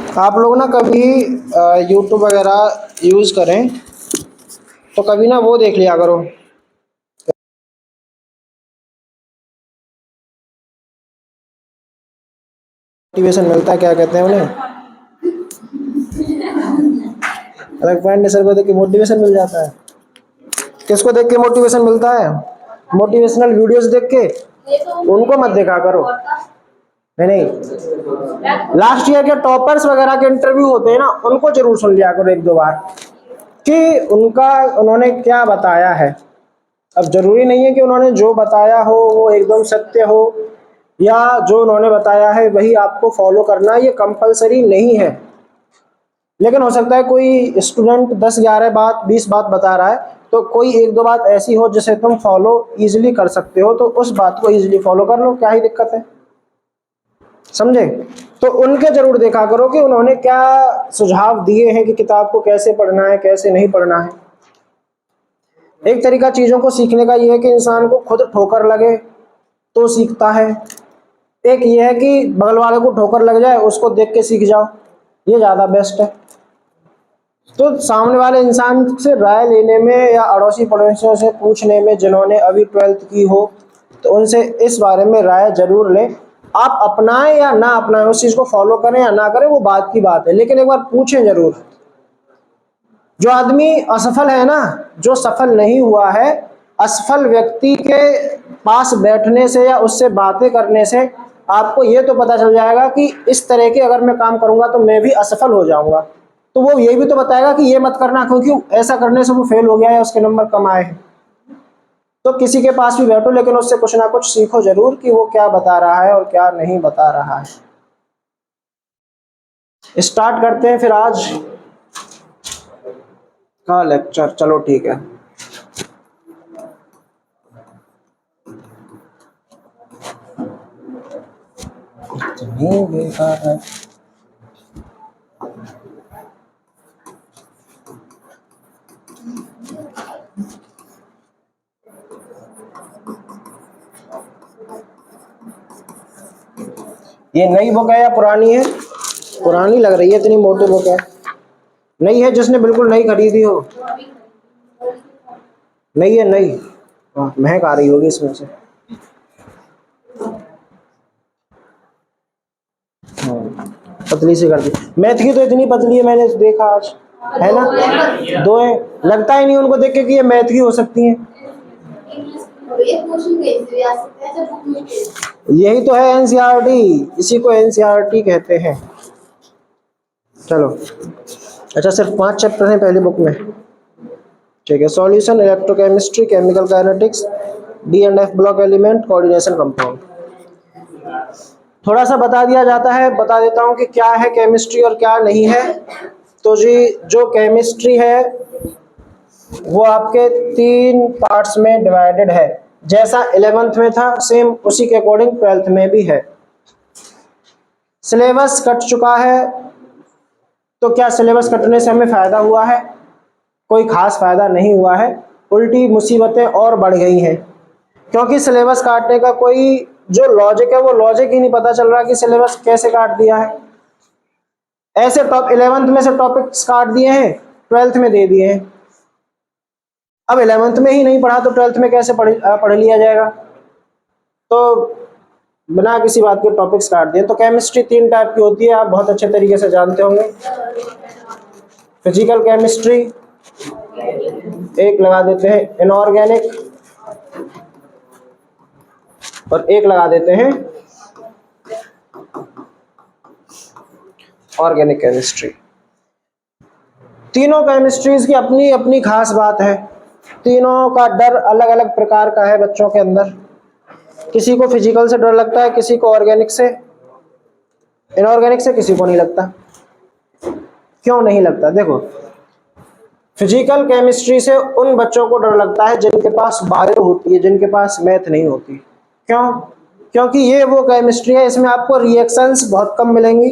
आप लोग ना कभी यूट्यूब वगैरह यूज़ करें तो कभी ना वो देख लिया करो, मोटिवेशन मिलता है, क्या कहते हैं उन्हें, अलग पॉइंट सर को देख के मोटिवेशन मिल जाता है। किसको देख के मोटिवेशन मिलता है? मोटिवेशनल वीडियोस देख के। उनको मत देखा करो। नहीं नहीं, लास्ट ईयर के टॉपर्स वगैरह के इंटरव्यू होते हैं ना, उनको जरूर सुन लिया करो एक दो बार कि उन्होंने क्या बताया है। अब जरूरी नहीं है कि उन्होंने जो बताया हो वो एकदम सत्य हो, या जो उन्होंने बताया है वही आपको फॉलो करना, ये कंपलसरी नहीं है। लेकिन हो सकता है कोई स्टूडेंट 10-11 बात 20 बात बता रहा है, तो कोई एक दो बात ऐसी हो जिसे तुम फॉलो इजीली कर सकते हो, तो उस बात को इजीली फॉलो कर लो, क्या ही दिक्कत है, समझे? तो उनके जरूर देखा करो कि उन्होंने क्या सुझाव दिए हैं कि किताब को कैसे पढ़ना है, कैसे नहीं पढ़ना है। एक तरीका चीज़ों को सीखने का ये है कि इंसान को खुद ठोकर लगे तो सीखता है। एक ये है कि बगल वाले को ठोकर लग जाए, उसको देख के सीख जाओ, ये ज़्यादा बेस्ट है। तो सामने वाले इंसान से राय लेने में या अड़ोसी पड़ोसियों से पूछने में जिन्होंने अभी 12th की हो, तो उनसे इस बारे में राय जरूर लें। आप अपनाएं या ना अपनाएं, उस चीज़ को फॉलो करें या ना करें, वो बात की बात है, लेकिन एक बार पूछें जरूर। जो आदमी असफल है ना, जो सफल नहीं हुआ है, असफल व्यक्ति के पास बैठने से या उससे बातें करने से आपको ये तो पता चल जाएगा कि इस तरह के अगर मैं काम करूंगा तो मैं भी असफल हो जाऊंगा। तो वो ये भी तो बताएगा कि ये मत करना, क्योंकि ऐसा करने से वो फेल हो गया है, उसके नंबर कम आए हैं। तो किसी के पास भी बैठो, लेकिन उससे कुछ ना कुछ सीखो जरूर कि वो क्या बता रहा है और क्या नहीं बता रहा है। स्टार्ट करते हैं फिर आज का लेक्चर। चलो ठीक है। इतनी बेकार है। ये नई बुक है या पुरानी है? पुरानी लग रही है, इतनी मोटी बुक है। नई है, जिसने बिल्कुल नई खरीदी हो? नई है, नई। महक आ रही होगी इसमें से। पतली सी कर दी। मैथ की तो इतनी पतली है, मैंने देखा आज, है ना? दो है, लगता ही नहीं उनको देख के कि ये मैथ की हो सकती है। यही तो है एनसीईआरटी, इसी को एनसीईआरटी कहते हैं। चलो अच्छा, सिर्फ 5 चैप्टर हैं पहली बुक में, ठीक है। Solution, electrochemistry, chemical kinetics, D and F block element, coordination compound. थोड़ा सा बता दिया जाता है, बता देता हूँ कि क्या है केमिस्ट्री और क्या नहीं है। तो जी, जो केमिस्ट्री है वो आपके 3 पार्ट्स में डिवाइडेड है। जैसा 11th में था सेम उसी के अकॉर्डिंग 12th में भी है। सिलेबस कट चुका है, तो क्या सिलेबस कटने से हमें फायदा हुआ है? कोई खास फायदा नहीं हुआ है, उल्टी मुसीबतें और बढ़ गई हैं। क्योंकि सिलेबस काटने का कोई जो लॉजिक है वो लॉजिक ही नहीं पता चल रहा कि सिलेबस कैसे काट दिया है। ऐसे टॉप 11th में से टॉपिक्स काट दिए हैं, 12th में दे दिए हैं। अब 11th में ही नहीं पढ़ा तो 12th में कैसे पढ़ लिया जाएगा? तो बिना किसी बात के टॉपिक्स काट दिए। तो केमिस्ट्री 3 टाइप की होती है, आप बहुत अच्छे तरीके से जानते होंगे। फिजिकल केमिस्ट्री, एक लगा देते हैं इनऑर्गेनिक, और एक लगा देते हैं ऑर्गेनिक केमिस्ट्री। तीनों केमिस्ट्रीज की अपनी अपनी खास बात है। तीनों का डर अलग अलग प्रकार का है बच्चों के अंदर। किसी को फिजिकल से डर लगता है, किसी को ऑर्गेनिक से, इनऑर्गेनिक से किसी को नहीं लगता। क्यों नहीं लगता? देखो, फिजिकल केमिस्ट्री से उन बच्चों को डर लगता है जिनके पास बायो होती है, जिनके पास मैथ नहीं होती। क्यों? क्योंकि ये वो केमिस्ट्री है इसमें आपको रिएक्शंस बहुत कम मिलेंगी,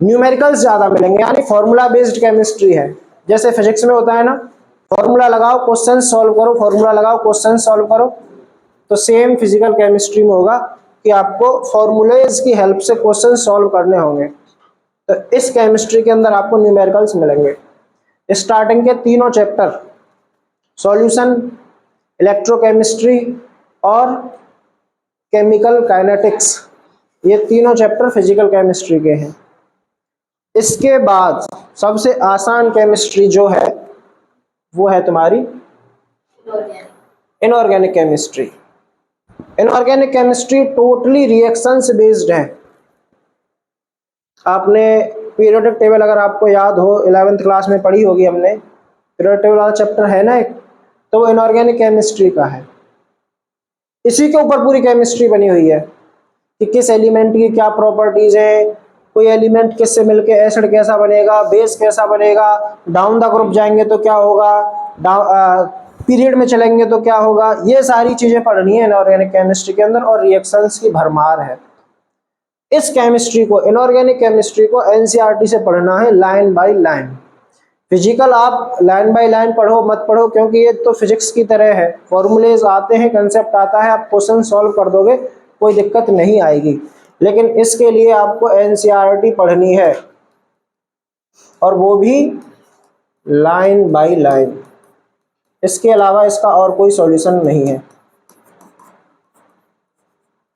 न्यूमेरिकल्स ज्यादा मिलेंगे, यानी फॉर्मूला बेस्ड केमिस्ट्री है। जैसे फिजिक्स में होता है ना, फॉर्मूला लगाओ क्वेश्चन सॉल्व करो, फॉर्मूला लगाओ क्वेश्चन सॉल्व करो। तो सेम फिजिकल केमिस्ट्री में होगा कि आपको फॉर्मूलेज की हेल्प से क्वेश्चन सॉल्व करने होंगे। तो इस केमिस्ट्री के अंदर आपको न्यूमेरिकल्स मिलेंगे। स्टार्टिंग के तीनों चैप्टर सॉल्यूशन, इलेक्ट्रोकेमिस्ट्री और केमिकल काइनेटिक्स, ये तीनों चैप्टर फिजिकल केमिस्ट्री के हैं। इसके बाद सबसे आसान केमिस्ट्री जो है वो है तुम्हारी inorganic chemistry. Inorganic chemistry totally reactions based है। आपने पीरियोडिक टेबल अगर आपको याद हो 11th क्लास में पढ़ी होगी हमने, पीरियोडिक टेबल वाला चैप्टर है ना एक, तो वो इनऑर्गेनिक केमिस्ट्री का है। इसी के ऊपर पूरी केमिस्ट्री बनी हुई है कि किस एलिमेंट की क्या प्रॉपर्टीज है, कोई एलिमेंट किससे मिलके एसिड कैसा बनेगा, बेस कैसा बनेगा, डाउन द ग्रुप जाएंगे तो क्या होगा, पीरियड में चलेंगे तो क्या होगा, ये सारी चीजें पढ़नी है इनऑर्गेनिक केमिस्ट्री के अंदर। और रिएक्शंस की भरमार है। इस केमिस्ट्री को, इनऑर्गेनिक केमिस्ट्री को एनसीईआरटी से पढ़ना है लाइन बाय लाइन। फिजिकल आप लाइन बाय लाइन पढ़ो मत पढ़ो, क्योंकि ये तो फिजिक्स की तरह है, फॉर्मूलेज आते हैं, कंसेप्ट आता है, आप क्वेश्चन सॉल्व कर दोगे, कोई दिक्कत नहीं आएगी। लेकिन इसके लिए आपको एनसीईआरटी पढ़नी है, और वो भी लाइन बाय लाइन। इसके अलावा इसका और कोई सॉल्यूशन नहीं है।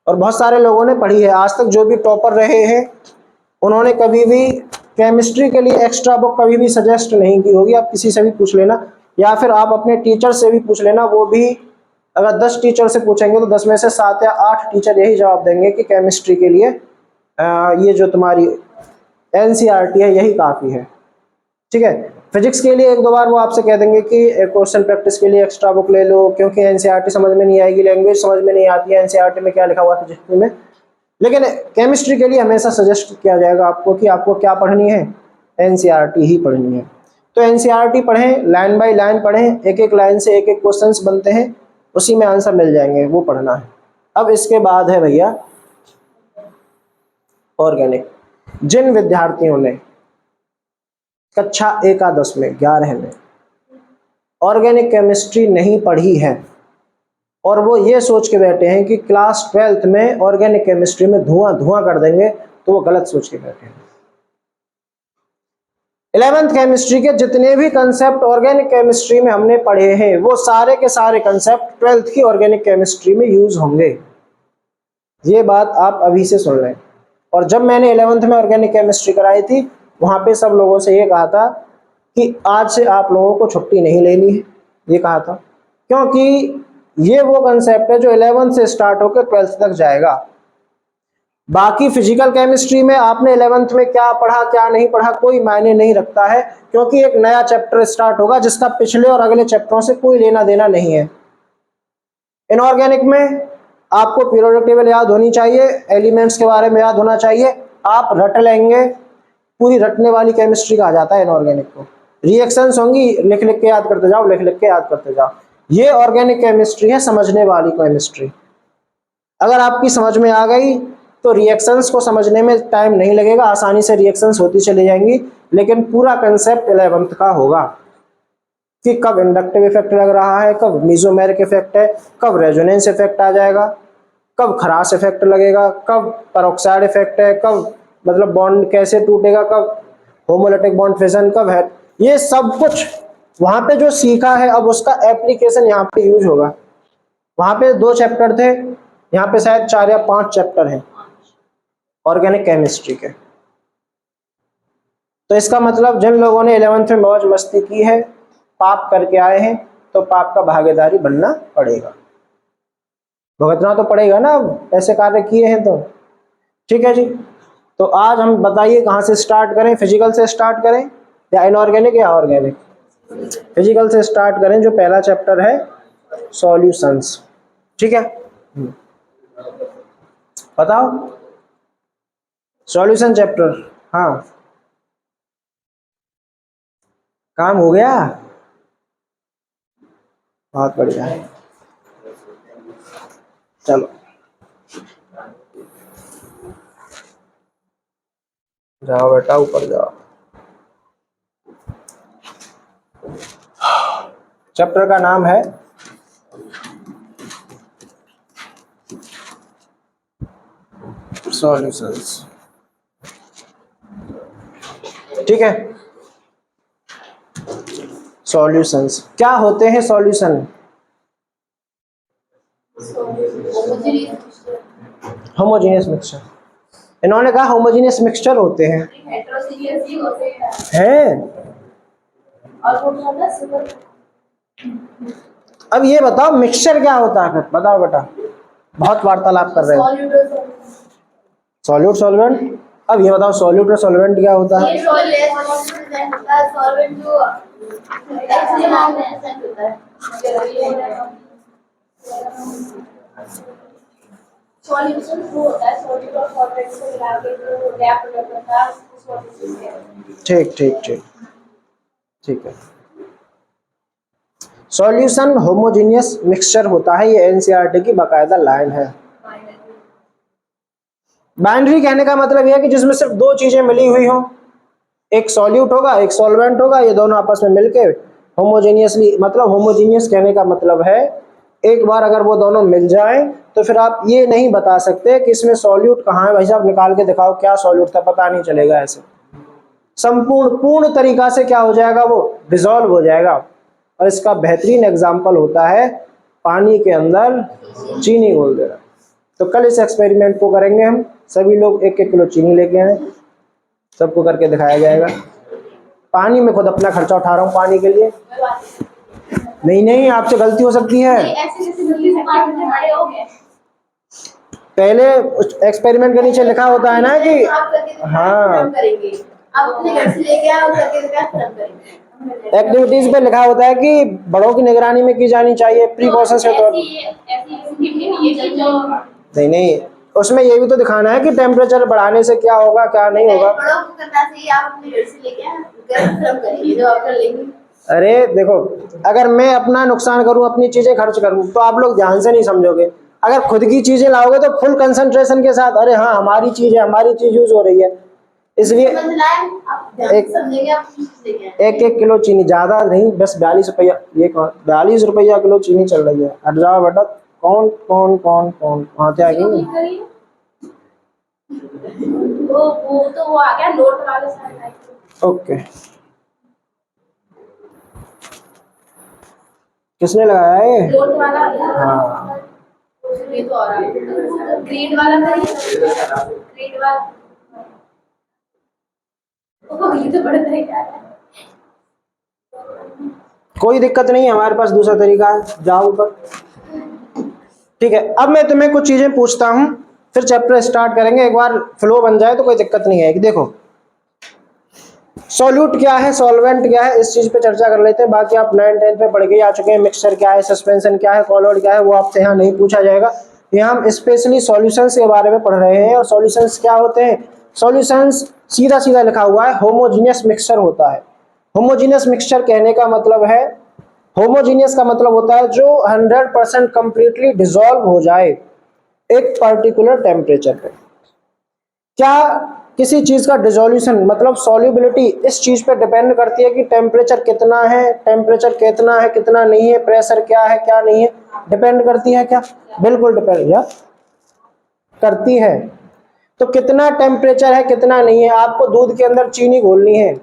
और बहुत सारे लोगों ने पढ़ी है, आज तक जो भी टॉपर रहे हैं उन्होंने कभी भी केमिस्ट्री के लिए एक्स्ट्रा बुक कभी भी सजेस्ट नहीं की होगी। आप किसी से भी पूछ लेना, या फिर आप अपने टीचर से भी पूछ लेना। वो भी अगर 10 टीचर से पूछेंगे तो 10 में से 7 या 8 टीचर यही जवाब देंगे कि केमिस्ट्री के लिए ये जो तुम्हारी एनसीईआरटी है यही काफ़ी है। ठीक है, फिजिक्स के लिए 1-2 बार वो आपसे कह देंगे कि क्वेश्चन प्रैक्टिस के लिए एक्स्ट्रा बुक ले लो, क्योंकि एनसीईआरटी समझ में नहीं आएगी, लैंग्वेज समझ में नहीं आती है एनसीईआरटी में क्या लिखा हुआ है फिजिक्स में। लेकिन केमिस्ट्री के लिए हमेशा सजेस्ट किया जाएगा आपको कि आपको क्या पढ़नी है, एनसीईआरटी ही पढ़नी है। तो एनसीईआरटी पढ़ें, लाइन बाय लाइन पढ़ें, एक एक लाइन से एक एक क्वेश्चंस बनते हैं, उसी में आंसर मिल जाएंगे, वो पढ़ना है। अब इसके बाद है भैया ऑर्गेनिक। जिन विद्यार्थियों ने कक्षा एकादश में 11 में ऑर्गेनिक केमिस्ट्री नहीं पढ़ी है और वो ये सोच के बैठे हैं कि क्लास 12th में ऑर्गेनिक केमिस्ट्री में धुआं धुआं कर देंगे, तो वो गलत सोच के बैठे हैं। 11th केमिस्ट्री के जितने भी कंसेप्ट ऑर्गेनिक केमिस्ट्री में हमने पढ़े हैं वो सारे के सारे कंसेप्ट 12th की ऑर्गेनिक केमिस्ट्री में यूज होंगे। ये बात आप अभी से सुन लें। और जब मैंने 11th में ऑर्गेनिक केमिस्ट्री कराई थी, वहाँ पे सब लोगों से ये कहा था कि आज से आप लोगों को छुट्टी नहीं लेनी है, ये कहा था, क्योंकि ये वो कंसेप्ट है जो 11th से स्टार्ट होकर 12th तक जाएगा। बाकी फिजिकल केमिस्ट्री में आपने 11th में क्या पढ़ा क्या नहीं पढ़ा कोई मायने नहीं रखता है, क्योंकि एक नया चैप्टर स्टार्ट होगा जिसका पिछले और अगले चैप्टरों से कोई लेना देना नहीं है। इनऑर्गेनिक में आपको पीरियोडिक टेबल याद होनी चाहिए, एलिमेंट्स के बारे में याद होना चाहिए, आप रट लेंगे, पूरी रटने वाली केमिस्ट्री कहा जाता है इनऑर्गेनिक को। रिएक्शंस होंगी, लिख लिख के याद करते जाओ, लिख लिख के याद करते जाओ। ये ऑर्गेनिक केमिस्ट्री है, समझने वाली केमिस्ट्री। अगर आपकी समझ में आ गई तो रिएक्शंस को समझने में टाइम नहीं लगेगा, आसानी से रिएक्शंस होती चली जाएंगी। लेकिन पूरा कंसेप्ट 11th का होगा कि कब इंडक्टिव इफेक्ट लग रहा है, कब मीजोमेरिक इफेक्ट है, कब रेजोनेंस इफेक्ट आ जाएगा, कब खरास इफेक्ट लगेगा, कब पेरोक्साइड इफेक्ट है, कब मतलब बॉन्ड कैसे टूटेगा, कब होमोलिटिक बॉन्ड फिशन कब है। ये सब कुछ वहां पे जो सीखा है अब उसका एप्लीकेशन यहाँ पे यूज होगा। वहां पे 2 चैप्टर थे, यहाँ पे शायद 4 या 5 चैप्टर हैं ऑर्गेनिक केमिस्ट्री के। तो इसका मतलब जिन लोगों ने 11th में मौज मस्ती की है, पाप करके आए हैं, तो पाप का भागीदारी बनना पड़ेगा, भुगतना तो पड़ेगा ना, ऐसे कार्य किए हैं तो। ठीक है जी, तो आज हम बताइए कहाँ से स्टार्ट करें, फिजिकल से स्टार्ट करें या इनऑर्गेनिक या ऑर्गेनिक? फिजिकल से स्टार्ट करें, जो पहला चैप्टर है सॉल्यूशंस। ठीक है, बताओ सॉल्यूशन चैप्टर। हाँ, काम हो गया, बहुत बढ़िया है। चलो जाओ बेटा, ऊपर जाओ। चैप्टर का नाम है सॉल्यूशंस। ठीक है। सॉल्यूशंस क्या होते हैं? सॉल्यूशन होमोजेनियस मिक्सचर, इन्होंने कहा होमोजेनियस मिक्सचर होते हैं। अब ये बताओ मिक्सचर क्या होता है? फिर बताओ बेटा, बहुत वार्तालाप कर रहे हो। Solute solvent. अब ये बताओ सॉल्यूट और सॉल्वेंट क्या होता है? सॉल्यूशन वो होता है सॉल्यूट और सॉल्वेंट को मिला के जो गैप होता है उसको सॉल्यूशन कहते हैं। ठीक ठीक ठीक ठीक है। सॉल्यूशन होमोजेनियस मिक्सचर होता है, ये एनसीईआरटी की बाकायदा लाइन है। बाइनरी कहने का मतलब यह है कि जिसमें सिर्फ दो चीजें मिली हुई हो, एक सॉल्यूट होगा एक सॉल्वेंट होगा, ये दोनों आपस में मिलके होमोजेनियसली, मतलब होमोजेनियस कहने का मतलब है एक बार अगर वो दोनों मिल जाएं तो फिर आप ये नहीं बता सकते कि इसमें सॉल्यूट कहाँ है। भाई साहब निकाल के दिखाओ क्या सॉल्यूट था, पता नहीं चलेगा। ऐसे संपूर्ण पूर्ण तरीका से क्या हो जाएगा, वो डिसॉल्व हो जाएगा। और इसका बेहतरीन एग्जाम्पल होता है पानी के अंदर चीनी घोल देना। तो कल इस एक्सपेरिमेंट को करेंगे हम, सभी लोग 1-1 किलो चीनी लेके आए, सबको करके दिखाया जाएगा। पानी में खुद अपना खर्चा उठा रहा हूँ पानी के लिए। नहीं नहीं, आपसे गलती हो सकती है। पहले एक्सपेरिमेंट के नीचे लिखा होता है ना कि हाँ, एक्टिविटीज पे लिखा होता है कि बड़ों की निगरानी में की जानी चाहिए, प्रिकॉशंस के तौर। नहीं नहीं, उसमें ये भी तो दिखाना है कि टेम्परेचर बढ़ाने से क्या होगा क्या नहीं होगा। अरे देखो, अगर मैं अपना नुकसान करूं, अपनी चीजें खर्च करूं, तो आप लोग ध्यान से नहीं समझोगे। अगर खुद की चीजें लाओगे तो फुल कंसंट्रेशन के साथ, अरे हाँ हमारी चीज है, हमारी चीज यूज हो रही है, इसलिए एक किलो चीनी, ज्यादा नहीं, बस 42 रुपया, ये 42 रुपया किलो चीनी चल रही है। हट जाओ बेटा, कौन कौन कौन कौन वहां से आएगी। वो तो वो आ गया नोट वाले। ओके, किसने लगाया है? नोट वाला। हाँ, ये तो और ग्रीन वाला ग्रीन वाला ओ ये तो बड़ा तरीका है। कोई दिक्कत नहीं है, हमारे पास दूसरा तरीका है, जाओ ऊपर। ठीक है, अब मैं तुम्हें कुछ चीजें पूछता हूं, फिर चैप्टर स्टार्ट करेंगे। एक बार फ्लो बन जाए तो कोई दिक्कत नहीं है। देखो सॉल्यूट क्या है, सॉल्वेंट क्या है, इस चीज पे चर्चा कर लेते हैं। बाकी आप 9th-10th में पढ़ के आ चुके हैं। मिक्सचर क्या है, सस्पेंशन क्या है, कॉलोइड क्या है, वो आपसे यहाँ नहीं पूछा जाएगा। यहाँ हम स्पेशली सॉल्यूशंस के बारे में पढ़ रहे हैं। और सॉल्यूशंस क्या होते हैं? सॉल्यूशंस सीधा सीधा लिखा हुआ है होमोजीनियस मिक्सचर होता है। होमोजीनियस मिक्सचर कहने का मतलब है, होमोजीनियस का मतलब होता है जो 100% कंप्लीटली डिसॉल्व हो जाए एक पर्टिकुलर टेम्परेचर पे। क्या किसी चीज का डिसोल्यूशन मतलब सॉल्युबिलिटी इस चीज पे डिपेंड करती है कि टेम्परेचर कितना है, टेम्परेचर कितना है कितना नहीं है, प्रेशर क्या है क्या नहीं है, डिपेंड करती है क्या? बिल्कुल डिपेंड करती है। तो कितना टेम्परेचर है कितना नहीं है, आपको दूध के अंदर चीनी घोलनी है,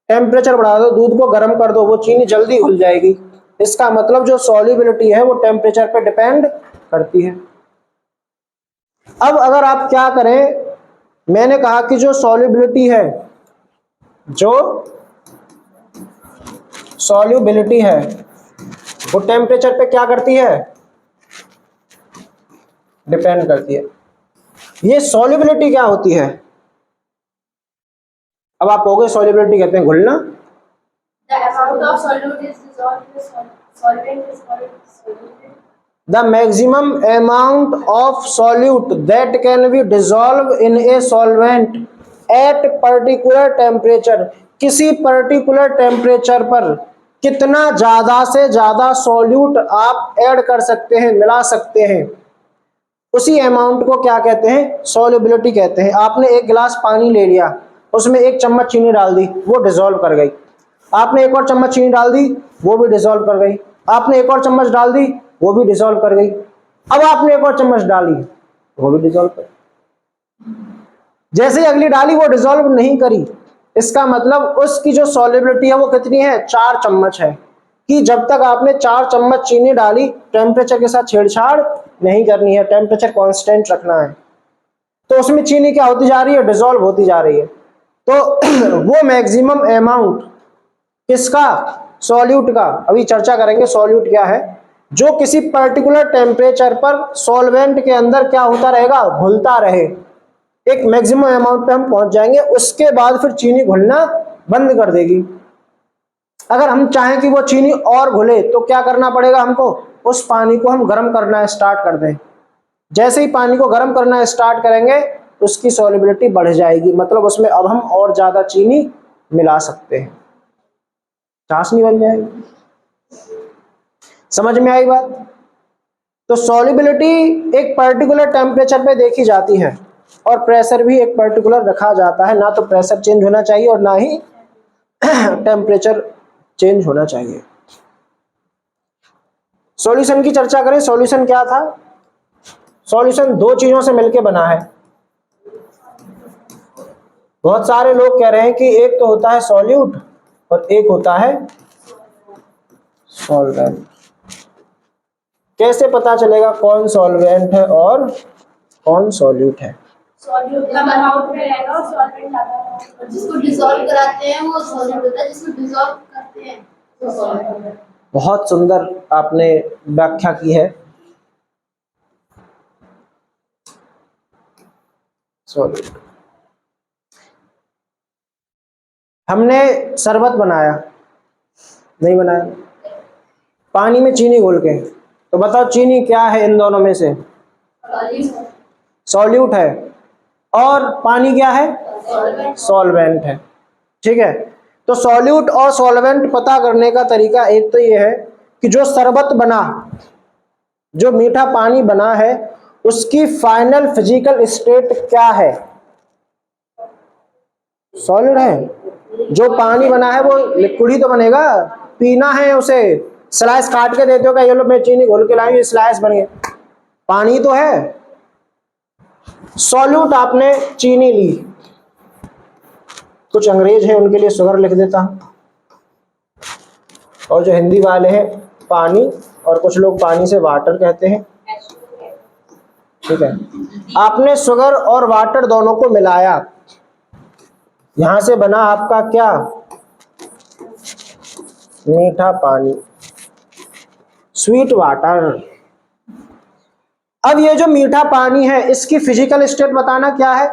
टेम्परेचर बढ़ा दो, दूध को गर्म कर दो, वो चीनी जल्दी घुल जाएगी। इसका मतलब जो सॉल्युबिलिटी है वो टेम्परेचर पे डिपेंड करती है। अब अगर आप क्या करें, मैंने कहा कि जो सॉल्युबिलिटी है, जो सॉल्युबिलिटी है वो टेम्परेचर पे क्या करती है? डिपेंड करती है। ये सॉल्युबिलिटी क्या होती है? अब आप कहोगे सॉल्युबिलिटी कहते हैं घुलना। The maximum amount of solute that can be dissolved in a solvent at particular temperature, किसी पर्टिकुलर टेम्परेचर पर कितना ज्यादा से ज्यादा सॉल्यूट आप ऐड कर सकते हैं, मिला सकते हैं, उसी अमाउंट को क्या कहते हैं? सॉल्युबिलिटी कहते हैं। आपने एक गिलास पानी ले लिया, उसमें 1 चम्मच चीनी डाल दी, वो डिसॉल्व कर गई। आपने एक और चम्मच चीनी डाल दी, वो भी डिसॉल्व कर गई। आपने एक और चम्मच डाल दी, वो भी डिसॉल्व कर गई। अब आपने एक और चम्मच डाली, वो भी डिसॉल्व कर। जैसे ही अगली डाली वो डिसॉल्व नहीं करी, इसका मतलब उसकी जो सॉल्युबिलिटी है वो कितनी है, 4 चम्मच है। कि जब तक आपने 4 चम्मच चीनी डाली, टेम्परेचर के साथ छेड़छाड़ नहीं करनी है, टेम्परेचर कांस्टेंट रखना है। तो उसमें चीनी क्या होती जा रही है, डिसॉल्व होती जा रही है। तो वो मैक्सिमम अमाउंट किसका, सॉल्यूट का, अभी चर्चा करेंगे सॉल्यूट क्या है, जो किसी पर्टिकुलर टेम्परेचर पर सॉल्वेंट के अंदर क्या होता रहेगा, घुलता रहे। एक मैक्सिमम अमाउंट पे हम पहुंच जाएंगे, उसके बाद फिर चीनी घुलना बंद कर देगी। अगर हम चाहें कि वो चीनी और घुले तो क्या करना पड़ेगा हमको, उस पानी को हम गर्म करना स्टार्ट कर दें। जैसे ही पानी को गर्म करना स्टार्ट करेंगे उसकी सॉल्युबिलिटी बढ़ जाएगी, मतलब उसमें अब हम और ज्यादा चीनी मिला सकते हैं, चाशनी बन जाएगी। समझ में आई बात? तो सॉल्युबिलिटी एक पर्टिकुलर टेम्परेचर पे देखी जाती है और प्रेशर भी एक पर्टिकुलर रखा जाता है। ना तो प्रेशर चेंज होना चाहिए और ना ही टेम्परेचर चेंज होना चाहिए। सॉल्यूशन की चर्चा करें, सॉल्यूशन क्या था? सॉल्यूशन 2 चीजों से मिलकर बना है। बहुत सारे लोग कह रहे हैं कि एक तो होता है सॉल्यूट और एक होता है सॉल्वेंट। कैसे पता चलेगा कौन सॉल्वेंट है और कौन सॉल्यूट है? सॉल्यूट कम अमाउंट में रहेगा और सॉल्वेंट ज्यादा अमाउंट में। जिसको डिसॉल्व कराते हैं वो सॉल्यूट होता है, जिसको डिसॉल्व करते हैं वो सॉल्वेंट होता है। बहुत सुंदर आपने व्याख्या की है। सॉल्यूट, हमने शरबत बनाया, नहीं बनाया, पानी में चीनी घोल के, तो बताओ चीनी क्या है इन दोनों में से? सॉल्यूट है। और पानी क्या है? सॉल्वेंट है। ठीक है, तो सॉल्यूट और सॉल्वेंट पता करने का तरीका एक तो ये है कि जो शरबत बना, जो मीठा पानी बना है, उसकी फाइनल फिजिकल स्टेट क्या है? सॉलिड है। जो पानी बना है वो लिक्विड ही तो बनेगा, पीना है उसे। स्लाइस काट के देते हो क्या, ये लो मैं चीनी घोल के लाई, स्लाइस बन गया, पानी तो है। सॉल्यूट आपने चीनी ली, कुछ अंग्रेज है उनके लिए शुगर लिख देता हूं, और जो हिंदी वाले हैं पानी, और कुछ लोग पानी से वाटर कहते हैं। ठीक है, आपने शुगर और वाटर दोनों को मिलाया, यहां से बना आपका क्या, मीठा पानी, स्वीट वाटर। अब ये जो मीठा पानी है इसकी फिजिकल स्टेट बताना क्या है,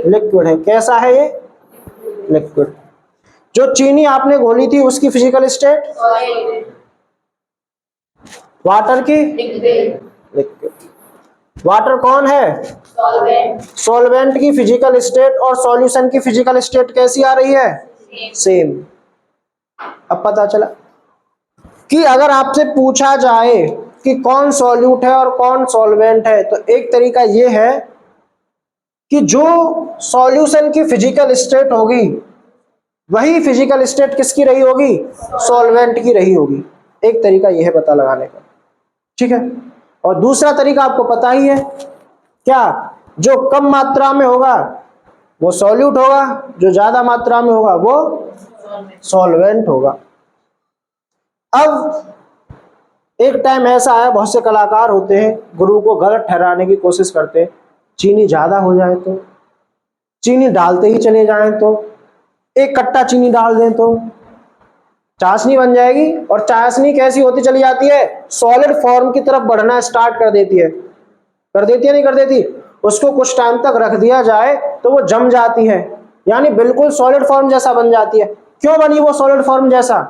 लिक्विड है। कैसा है ये, लिक्विड। जो चीनी आपने घोली थी उसकी फिजिकल स्टेट, वाटर की, लिक्विड। वाटर कौन है, सॉल्वेंट की फिजिकल स्टेट, और सॉल्यूशन की फिजिकल स्टेट कैसी आ रही है, सेम। अब पता चला कि अगर आपसे पूछा जाए कि कौन सॉल्यूट है और कौन सॉल्वेंट है, तो एक तरीका यह है कि जो सॉल्यूशन की फिजिकल स्टेट होगी वही फिजिकल स्टेट किसकी रही होगी, सॉल्वेंट की रही होगी। एक तरीका यह है पता लगाने का। ठीक है, और दूसरा तरीका आपको पता ही है क्या, जो कम मात्रा में होगा वो सॉल्यूट होगा, जो ज्यादा मात्रा में होगा वो सॉल्वेंट होगा। अब एक टाइम ऐसा आया, बहुत से कलाकार होते हैं गुरु को गलत ठहराने की कोशिश करते हैं, चीनी ज्यादा हो जाए तो, चीनी डालते ही चले जाएं तो, एक कट्टा चीनी डाल दें तो चाशनी बन जाएगी। और चाशनी कैसी होती चली जाती है, सॉलिड फॉर्म की तरफ बढ़ना स्टार्ट कर देती है। कर देती है नहीं कर देती? उसको कुछ टाइम तक रख दिया जाए तो वो जम जाती है, यानी बिल्कुल सॉलिड फॉर्म जैसा बन जाती है। क्यों बनी वो सॉलिड फॉर्म जैसा?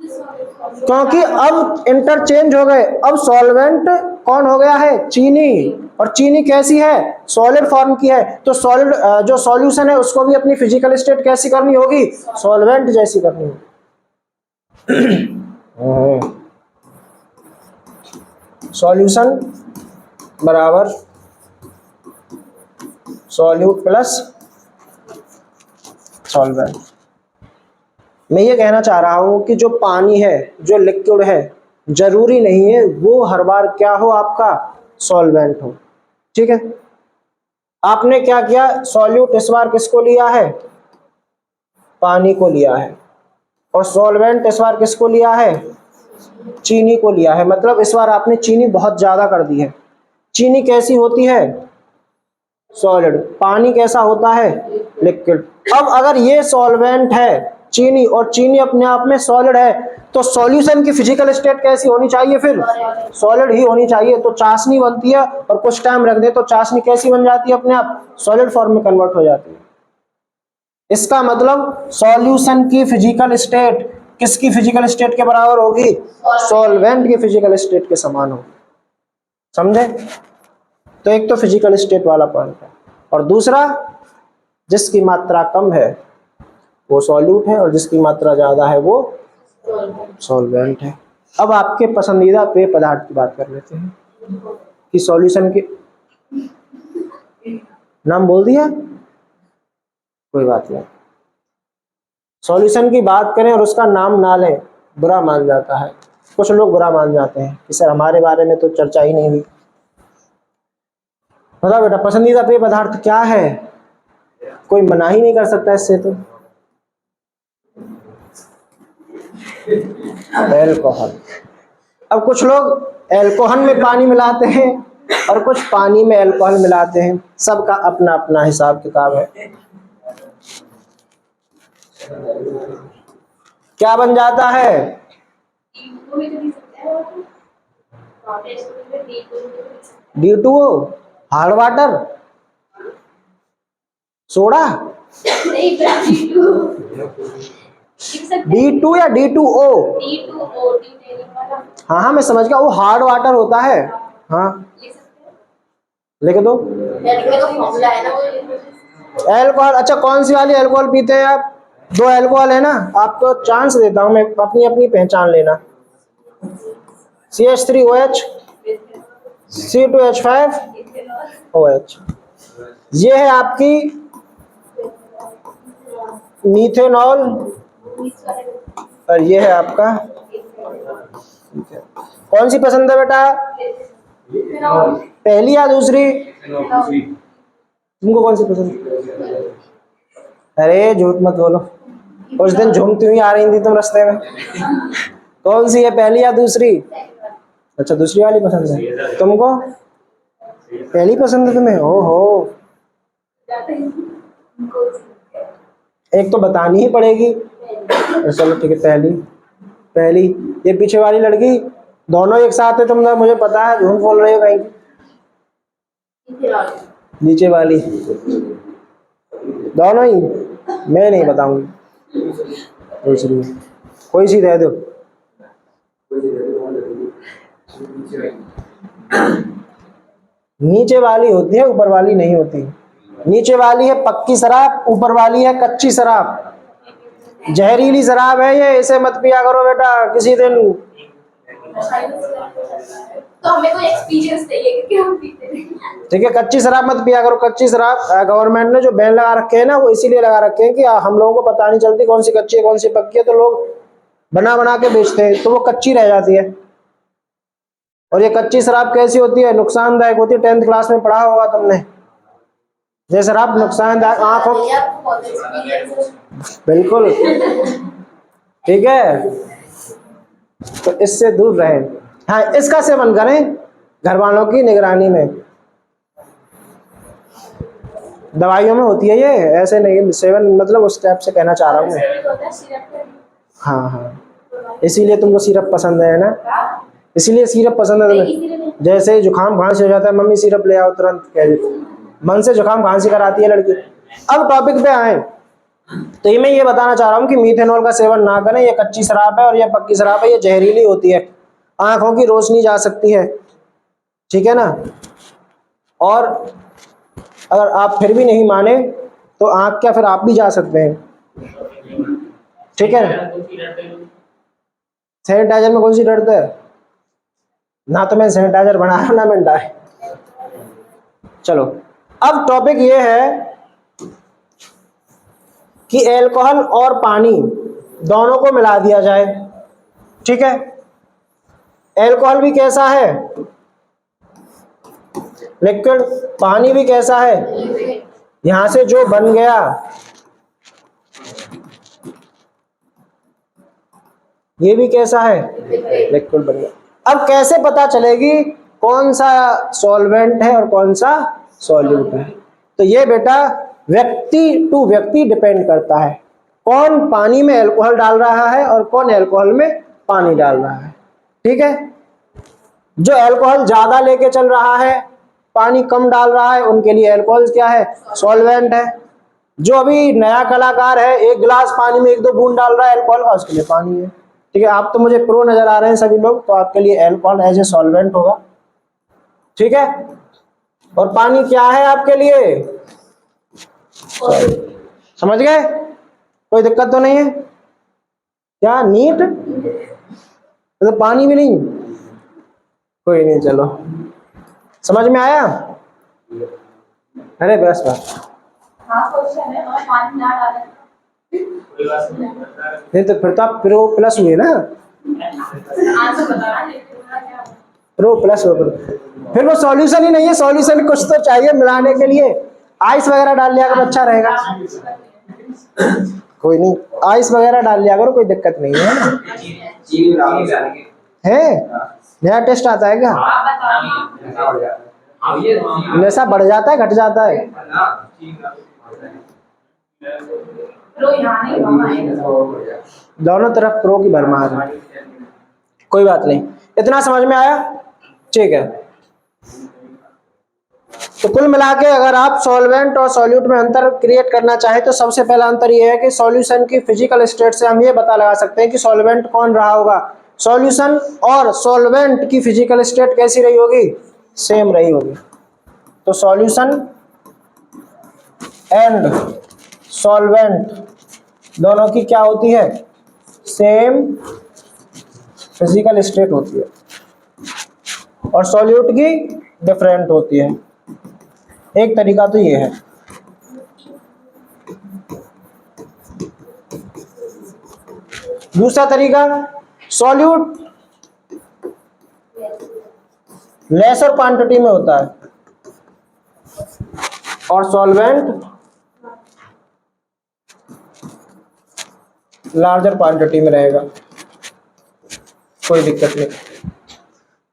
क्योंकि अब इंटरचेंज हो गए, अब सॉल्वेंट कौन हो गया है, चीनी, और चीनी कैसी है, सॉलिड फॉर्म की है। तो सॉलिड जो सॉल्यूशन है उसको भी अपनी फिजिकल स्टेट कैसी करनी होगी, सॉल्वेंट जैसी करनी होगी। सॉल्यूशन बराबर सॉल्यूट प्लस सॉल्वेंट। मैं ये कहना चाह रहा हूं कि जो पानी है, जो लिक्विड है, जरूरी नहीं है वो हर बार क्या हो, आपका सॉल्वेंट हो। ठीक है, आपने क्या किया, सॉल्यूट इस बार किसको लिया है, पानी को लिया है, और सॉल्वेंट इस बार किसको लिया है? चीनी को लिया है। मतलब इस बार आपने चीनी बहुत ज्यादा कर दी है। चीनी कैसी होती है? सॉलिड। पानी कैसा होता है? लिक्विड। अब अगर ये सॉल्वेंट है चीनी, और चीनी अपने आप में सॉलिड है, तो सॉल्यूशन की फिजिकल स्टेट कैसी होनी चाहिए? फिर सॉलिड ही होनी चाहिए। तो चाशनी बनती है, और कुछ टाइम रख दे तो चाशनी कैसी बन जाती है? अपने आप सॉलिड फॉर्म में कन्वर्ट हो जाती है। इसका मतलब सॉल्यूशन की फिजिकल स्टेट किसकी फिजिकल स्टेट के बराबर होगी? सॉल्वेंट की फिजिकल स्टेट के समान होगी। समझे? तो एक तो फिजिकल स्टेट वाला पॉइंट है, और दूसरा जिसकी मात्रा कम है वो सॉल्यूट है, और जिसकी मात्रा ज्यादा है वो सॉल्वेंट है। अब आपके पसंदीदा पेय पदार्थ की बात कर लेते हैं कि सॉल्यूशन के नाम बोल दिया, कोई बात नहीं। सॉल्यूशन की बात करें और उसका नाम ना लें, बुरा मान जाता है। कुछ लोग बुरा मान जाते हैं कि सर हमारे बारे में तो चर्चा ही नहीं हुई। बताओ बेटा, पसंदीदा पेय पदार्थ क्या है? कोई मना ही नहीं कर सकता इससे। तो एल्कोहल। अब कुछ लोग एल्कोहल में पानी मिलाते हैं, और कुछ पानी में एल्कोहल मिलाते हैं। सबका अपना अपना हिसाब किताब है। क्या बन जाता है? D2O, hard water, soda. D2 या D2O? हाँ हाँ मैं समझ गया, वो हार्ड वाटर होता है। हाँ लिख दो। एल्कोहल। अच्छा कौन सी वाली एल्कोहल पीते हैं आप? दो एल्कोहल है ना, आपको चांस देता हूं मैं, अपनी अपनी पहचान लेना। CH3OH, C2H5OH, ये है आपकी मीथेनॉल, और ये है आपका। कौन सी पसंद है बेटा? पहली या दूसरी? तुमको कौन सी पसंद? अरे झूठ मत बोलो, उस दिन झूमती हुई आ रही थी तुम रास्ते में। कौन सी है, पहली या दूसरी? अच्छा दूसरी वाली पसंद है तुमको, पहली पसंद है तुम्हें? ओहो, एक तो बतानी ही पड़ेगी। चलो ठीक है, पहली। पहली। ये पीछे वाली लड़की, दोनों एक साथ है? तुमने, मुझे पता है झूठ बोल रहे हो कहीं। नीचे वाली, दोनों ही? मैं नहीं बताऊंगी। दूसरी कोई सी दे दो। नीचे वाली होती है, ऊपर वाली नहीं होती। नीचे वाली है पक्की शराब, ऊपर वाली है कच्ची शराब। जहरीली शराब है ये, इसे मत पिया करो बेटा किसी दिन। तो हमें कोई एक्सपीरियंस चाहिए कि हम पीते नहीं। ठीक है, कच्ची शराब मत पिया करो। कच्ची शराब गवर्नमेंट ने जो बैन लगा रखे हैं ना, वो इसीलिए लगा रखे हैं कि हम लोगों को पता नहीं चलती कौन सी कच्ची है कौन सी पक्की है, तो लोग बना बना के बेचते हैं, तो वो कच्ची रह जाती है। और ये कच्ची शराब कैसी होती है? नुकसानदायक होती है। 10th क्लास में पढ़ा होगा तुमने, ये शराब नुकसानदायक आंखों। बिल्कुल ठीक है, तो इससे दूर रहें। हाँ, इसका सेवन करें घर वालों की निगरानी में। दवाइयों में होती है ये, ऐसे नहीं सेवन, मतलब उस टाइप से कहना चाह रहा हूँ मैं। हाँ हाँ, इसीलिए तुमको सिरप पसंद है ना, इसीलिए सिरप पसंद है तुम्हें। जैसे ही जुकाम खांसी हो जाता है, मम्मी सिरप ले आओ, तुरंत कह देती। मन से जुकाम खांसी कराती है लड़की। अब टॉपिक पे आए, तो ये मैं ये बताना चाह रहा हूँ कि मीथेनॉल का सेवन ना करें। ये कच्ची शराब है और ये पक्की शराब है, ये जहरीली होती है, आंखों की रोशनी जा सकती है, ठीक है ना। और अगर आप फिर भी नहीं माने तो आंख क्या, फिर आप भी जा सकते हैं, ठीक है। सैनिटाइजर में कौन सी डरता है? ना तो मैं सैनिटाइजर बना रहा हूं ना मैं डाय। चलो अब टॉपिक ये है कि एल्कोहल और पानी दोनों को मिला दिया जाए, ठीक है। एल्कोहल भी कैसा है? लिक्विड। पानी भी कैसा है? यहां से जो बन गया ये भी कैसा है, लिक्विड बन गया। अब कैसे पता चलेगी कौन सा सॉल्वेंट है और कौन सा सॉल्यूट है? तो ये बेटा व्यक्ति टू व्यक्ति डिपेंड करता है, कौन पानी में अल्कोहल डाल रहा है और कौन अल्कोहल में पानी डाल रहा है। ठीक है, जो अल्कोहल ज्यादा लेके चल रहा है, पानी कम डाल रहा है, उनके लिए अल्कोहल क्या है, सॉल्वेंट है। जो अभी नया कलाकार है, एक गिलास पानी में 1-2 बूंद डाल रहा है अल्कोहल का, उसके लिए पानी है। ठीक है, आप तो मुझे प्रो नजर आ रहे हैं सभी लोग, तो आपके लिए अल्कोहल एज ए सॉल्वेंट होगा। ठीक है, और पानी क्या है आपके लिए, समझ गए? कोई दिक्कत तो नहीं है क्या? नीट, तो पानी भी नहीं, कोई नहीं, चलो समझ में आया? अरे बस बस, हाँ क्वेश्चन है, और पानी ना डालें नहीं तो फिर तो आप प्रो प्लस हुए ना, आंसर बताना, लेकिन क्या प्रो प्लस हो फिर वो सॉल्यूशन ही नहीं है, सॉल्यूशन कुछ तो चाहिए मिलाने के लिए। आइस वगैरह डाल लिया करो, अच्छा रहेगा। कोई नहीं, आइस वगैरह डाल लिया करो, कोई दिक्कत नहीं है ना। है नया टेस्ट आता है क्या? नशा बढ़ जाता है घट जाता है? प्रो यहाँ नहीं वहाँ है। दोनों तरफ प्रो की भरमार है, कोई बात नहीं। इतना समझ में आया? ठीक है, तो कुल मिला के अगर आप सॉल्वेंट और सॉल्यूट में अंतर क्रिएट करना चाहें तो सबसे पहला अंतर यह है कि सॉल्यूशन की फिजिकल स्टेट से हम ये पता लगा सकते हैं कि सॉल्वेंट कौन रहा होगा। सॉल्यूशन और सॉल्वेंट की फिजिकल स्टेट कैसी रही होगी, सेम रही होगी। तो सॉल्यूशन एंड सॉल्वेंट दोनों की क्या होती है, सेम फिजिकल स्टेट होती है, और सॉल्यूट की डिफरेंट होती है। एक तरीका तो ये है। दूसरा तरीका, सॉल्यूट लेसर क्वांटिटी में होता है और सॉल्वेंट लार्जर क्वांटिटी में रहेगा, कोई दिक्कत नहीं।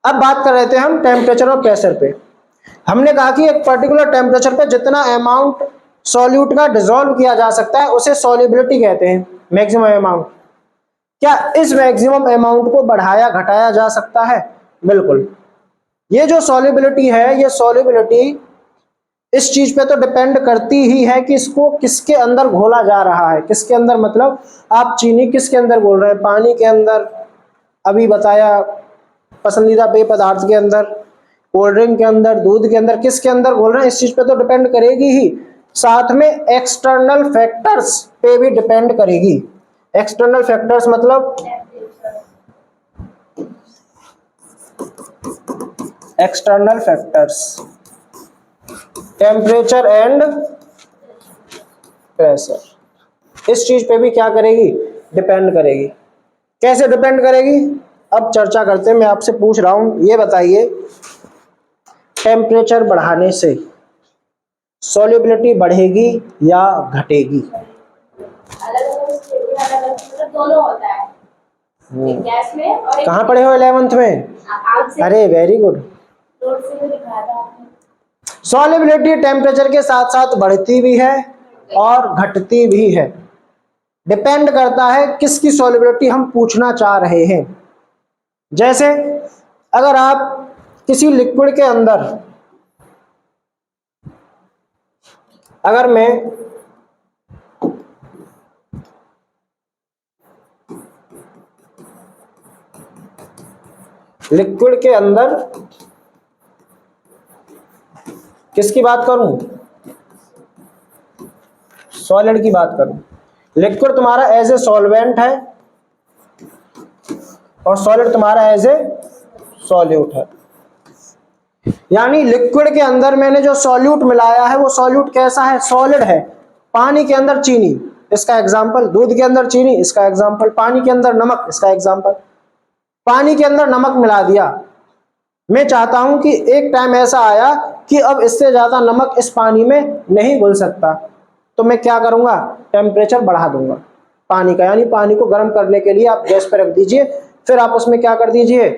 अब बात कर रहे थे हम टेम्परेचर और प्रेशर पे। हमने कहा कि एक पर्टिकुलर टेम्परेचर पे जितना अमाउंट सॉल्यूट का डिसॉल्व किया जा सकता है उसे सॉल्युबिलिटी कहते हैं, मैक्सिमम अमाउंट। क्या इस मैक्सिमम अमाउंट को बढ़ाया घटाया जा सकता है? बिल्कुल। ये जो सॉल्युबिलिटी है, ये सॉल्युबिलिटी इस चीज पे तो डिपेंड करती ही है कि इसको किसके अंदर घोला जा रहा है। किसके अंदर मतलब आप चीनी किसके अंदर घोल रहे हैं, पानी के अंदर, अभी बताया पसंदीदा पेय पदार्थ के अंदर, कोल्ड ड्रिंक के अंदर, दूध के अंदर, किसके अंदर घोल रहे हैं, इस चीज पे तो डिपेंड करेगी ही। साथ में एक्सटर्नल फैक्टर्स पे भी डिपेंड करेगी। एक्सटर्नल फैक्टर्स मतलब external factors, temperature and pressure, इस चीज पे भी क्या करेगी, डिपेंड करेगी। कैसे डिपेंड करेगी, अब चर्चा करते हैं। मैं आपसे पूछ रहा हूं, ये बताइए टेम्परेचर बढ़ाने से सॉल्युबिलिटी बढ़ेगी या घटेगी? अलग दोनों होता है, एक गैस में और एक कहाँ पढ़े हो 11th में? आग से। अरे वेरी गुड। रोड से भी दिखाया था आपने। सॉल्युबिलिटी टेम्परेचर के साथ साथ बढ़ती भी है और घटती भी है। डिपेंड करता है किसकी सॉल्युबिलिटी हम पूछना चाह रहे हैं। जैसे अगर आप किसी लिक्विड के अंदर, अगर मैं लिक्विड के अंदर किसकी बात करूं, सॉलिड की बात करूं, लिक्विड तुम्हारा एज ए सॉल्वेंट है और सॉलिड तुम्हारा एज ए सॉल्यूट है। यानी लिक्विड के अंदर मैंने जो सॉल्यूट मिलाया है वो सॉल्यूट कैसा है, सॉलिड है। पानी के अंदर चीनी, इसका एग्जांपल, दूध के अंदर चीनी, इसका एग्जांपल, पानी के अंदर नमक, इसका एग्जांपल। पानी के अंदर नमक मिला दिया, मैं चाहता हूं कि एक टाइम ऐसा आया कि अब इससे ज्यादा नमक इस पानी में नहीं घुल सकता, तो मैं क्या करूंगा, टेम्परेचर बढ़ा दूंगा। पानी का, यानी पानी को गर्म करने के लिए आप गैस पर रख दीजिए, फिर आप उसमें क्या कर दीजिए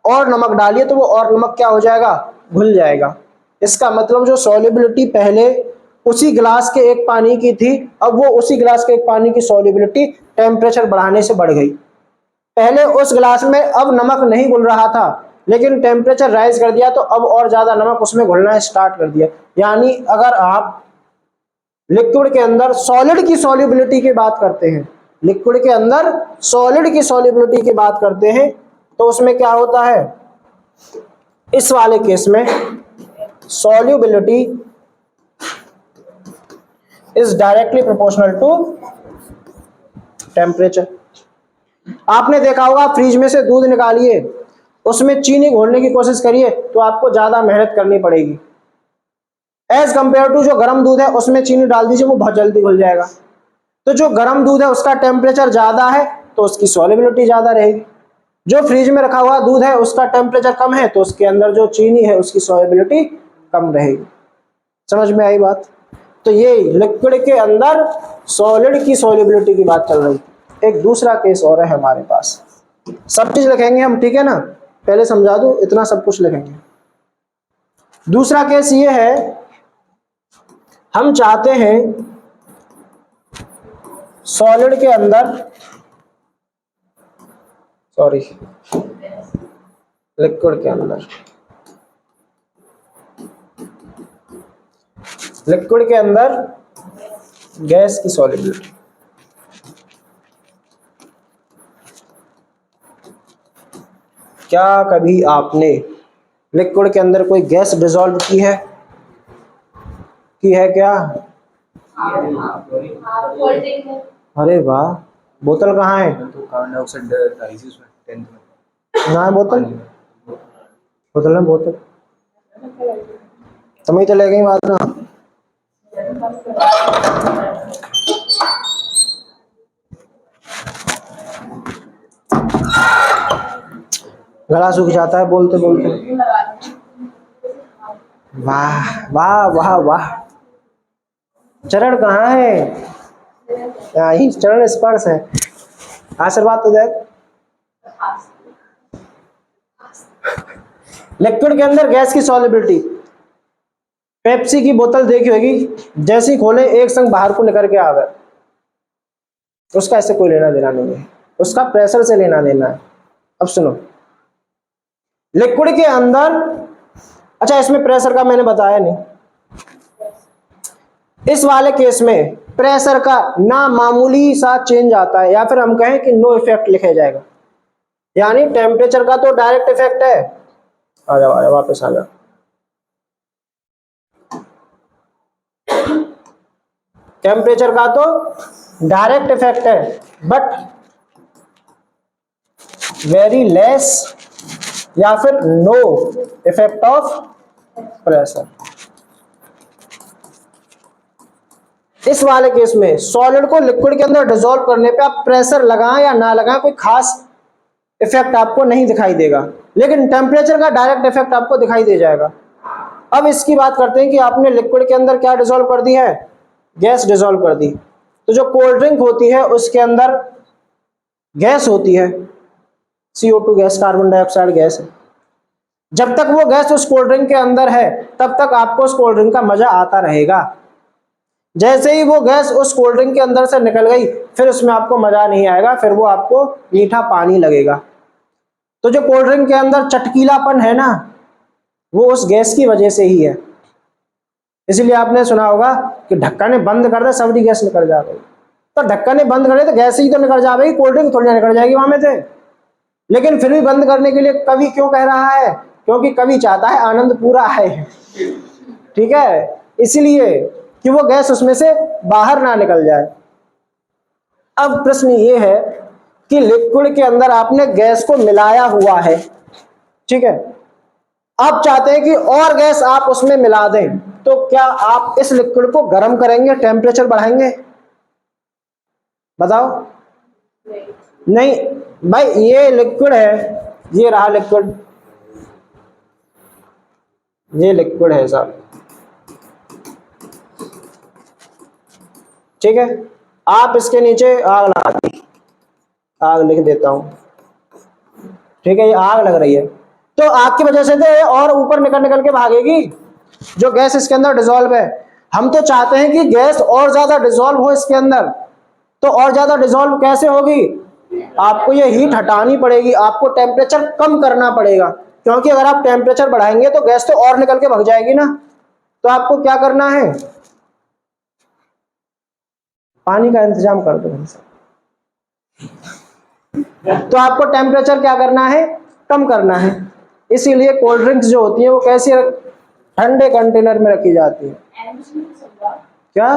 और नमक डालिए, तो वो और नमक क्या हो जाएगा, घुल जाएगा। इसका मतलब जो सॉल्युबिलिटी पहले उसी गिलास के एक पानी की थी, अब वो उसी गिलास के एक पानी की सॉल्युबिलिटी टेम्परेचर बढ़ाने से बढ़ गई। पहले उस गिलास में अब नमक नहीं घुल रहा था, लेकिन टेम्परेचर राइज कर दिया तो अब और ज्यादा नमक उसमें घुलना स्टार्ट कर दिया। यानी अगर आप लिक्विड के अंदर सॉलिड की सॉल्युबिलिटी की बात करते हैं, लिक्विड के अंदर सॉलिड की सॉल्युबिलिटी की बात करते हैं, तो उसमें क्या होता है, इस वाले केस में solubility is directly proportional to temperature. आपने देखा होगा फ्रिज में से दूध निकालिए, उसमें चीनी घोलने की कोशिश करिए तो आपको ज्यादा मेहनत करनी पड़ेगी, एज कंपेयर टू जो गर्म दूध है उसमें चीनी डाल दीजिए, वो बहुत जल्दी घुल जाएगा। तो जो गर्म दूध है उसका टेम्परेचर ज्यादा है तो उसकी सॉल्युबिलिटी ज्यादा रहेगी, जो फ्रिज में रखा हुआ दूध है उसका टेम्परेचर कम है तो उसके अंदर जो चीनी है उसकी सॉल्युबिलिटी कम रहेगी। समझ में आई बात? तो ये लिक्विड के अंदर सॉलिड की सॉल्युबिलिटी की बात चल रही। एक दूसरा केस और है हमारे पास, सब चीज लिखेंगे हम, ठीक है ना, पहले समझा दूं, इतना सब कुछ लिखेंगे। दूसरा केस ये है, हम चाहते हैं सॉलिड के अंदर, सॉरी लिक्विड के अंदर, लिक्विड के अंदर गैस की सॉल्युबिलिटी। क्या कभी आपने लिक्विड के अंदर कोई गैस डिसॉल्व की है क्या? कोल्ड ड्रिंक है। अरे वाह, बोतल कहाँ है? तो कार्बन डाइऑक्साइड डाइसिस में 10th में ना बोतल, बोतल ना बोतल, तुम ही तो ले गई बात ना। गला सूख जाता है बोलते बोलते। वाह वाह वाह वाह, चरण कहाँ है? ही चरण स्पर्श है, आशीर्वाद तो देख। लिक्विड के अंदर गैस की सॉल्युबिलिटी, पेप्सी की बोतल देखी होगी, जैसे ही खोले एक संग बाहर को निकल के आ गए, उसका ऐसे कोई लेना देना नहीं है, उसका प्रेशर से लेना देना है। अब सुनो, लिक्विड के अंदर, अच्छा इसमें प्रेशर का मैंने बताया नहीं, इस वाले केस में प्रेशर का ना मामूली सा चेंज आता है, या फिर हम कहें कि नो इफेक्ट लिखा जाएगा, यानी टेम्परेचर का तो डायरेक्ट इफेक्ट है। आ जाओ वापस आ जाओ। टेम्परेचर का तो डायरेक्ट इफेक्ट है, बट वेरी लेस या फिर नो इफेक्ट ऑफ प्रेशर। इस वाले केस में सॉलिड को लिक्विड के अंदर डिसॉल्व करने पे आप प्रेशर लगाएं या ना लगाएं, कोई खास इफेक्ट आपको नहीं दिखाई देगा, लेकिन टेम्परेचर का डायरेक्ट इफेक्ट आपको दिखाई दे जाएगा। अब इसकी बात करते हैं कि आपने लिक्विड के अंदर क्या डिसॉल्व कर दी है, गैस डिसॉल्व कर दी। तो जो कोल्ड ड्रिंक होती है उसके अंदर गैस होती है, CO2 gas, carbon dioxide gas है। जब तक वो गैस उस कोल्ड ड्रिंक के अंदर है तब तक आपको उस कोल्ड ड्रिंक का मजा आता रहेगा। जैसे ही वो गैस उस कोल्ड ड्रिंक के अंदर से निकल गई फिर उसमें आपको मजा नहीं आएगा, फिर वो आपको मीठा पानी लगेगा। तो जो कोल्ड ड्रिंक के अंदर चटकीलापन है ना, वो उस गैस की वजह से ही है। इसीलिए आपने सुना होगा कि ढक्कन बंद कर दे सबरी गैस निकल जा गई। तो ढक्कन बंद करे तो गैस ही तो निकल जा गई, कोल्ड ड्रिंक थोड़ी ना निकल जाएगी वहां में से। लेकिन फिर भी बंद करने के लिए कवि क्यों कह रहा है? क्योंकि कवि चाहता है आनंद पूरा है, ठीक है, इसलिए कि वो गैस उसमें से बाहर ना निकल जाए। अब प्रश्न ये है कि लिक्विड के अंदर आपने गैस को मिलाया हुआ है, ठीक है, आप चाहते हैं कि और गैस आप उसमें मिला दें, तो क्या आप इस लिक्विड को गर्म करेंगे, टेम्परेचर बढ़ाएंगे? बताओ। नहीं भाई, ये लिक्विड है, ये रहा लिक्विड, ये लिक्विड है साहब, ठीक है। आप इसके नीचे आग लगा दी, आग लिख देता हूं, ठीक है, ये आग लग रही है, तो आग की वजह से तो ये और ऊपर निकल निकल के भागेगी, जो गैस इसके अंदर डिसॉल्व है। हम तो चाहते हैं कि गैस और ज्यादा डिसॉल्व हो इसके अंदर, तो और ज्यादा डिसॉल्व कैसे होगी, आपको ये हीट हटानी पड़ेगी, आपको टेम्परेचर कम करना पड़ेगा, क्योंकि अगर आप टेम्परेचर बढ़ाएंगे तो गैस तो और निकल के भाग जाएगी ना। तो आपको क्या करना है, पानी का इंतजाम कर दो। तो आपको टेम्परेचर क्या करना है, कम करना है। इसीलिए कोल्ड ड्रिंक्स जो होती है वो कैसे ठंडे कंटेनर में रखी जाती है। क्या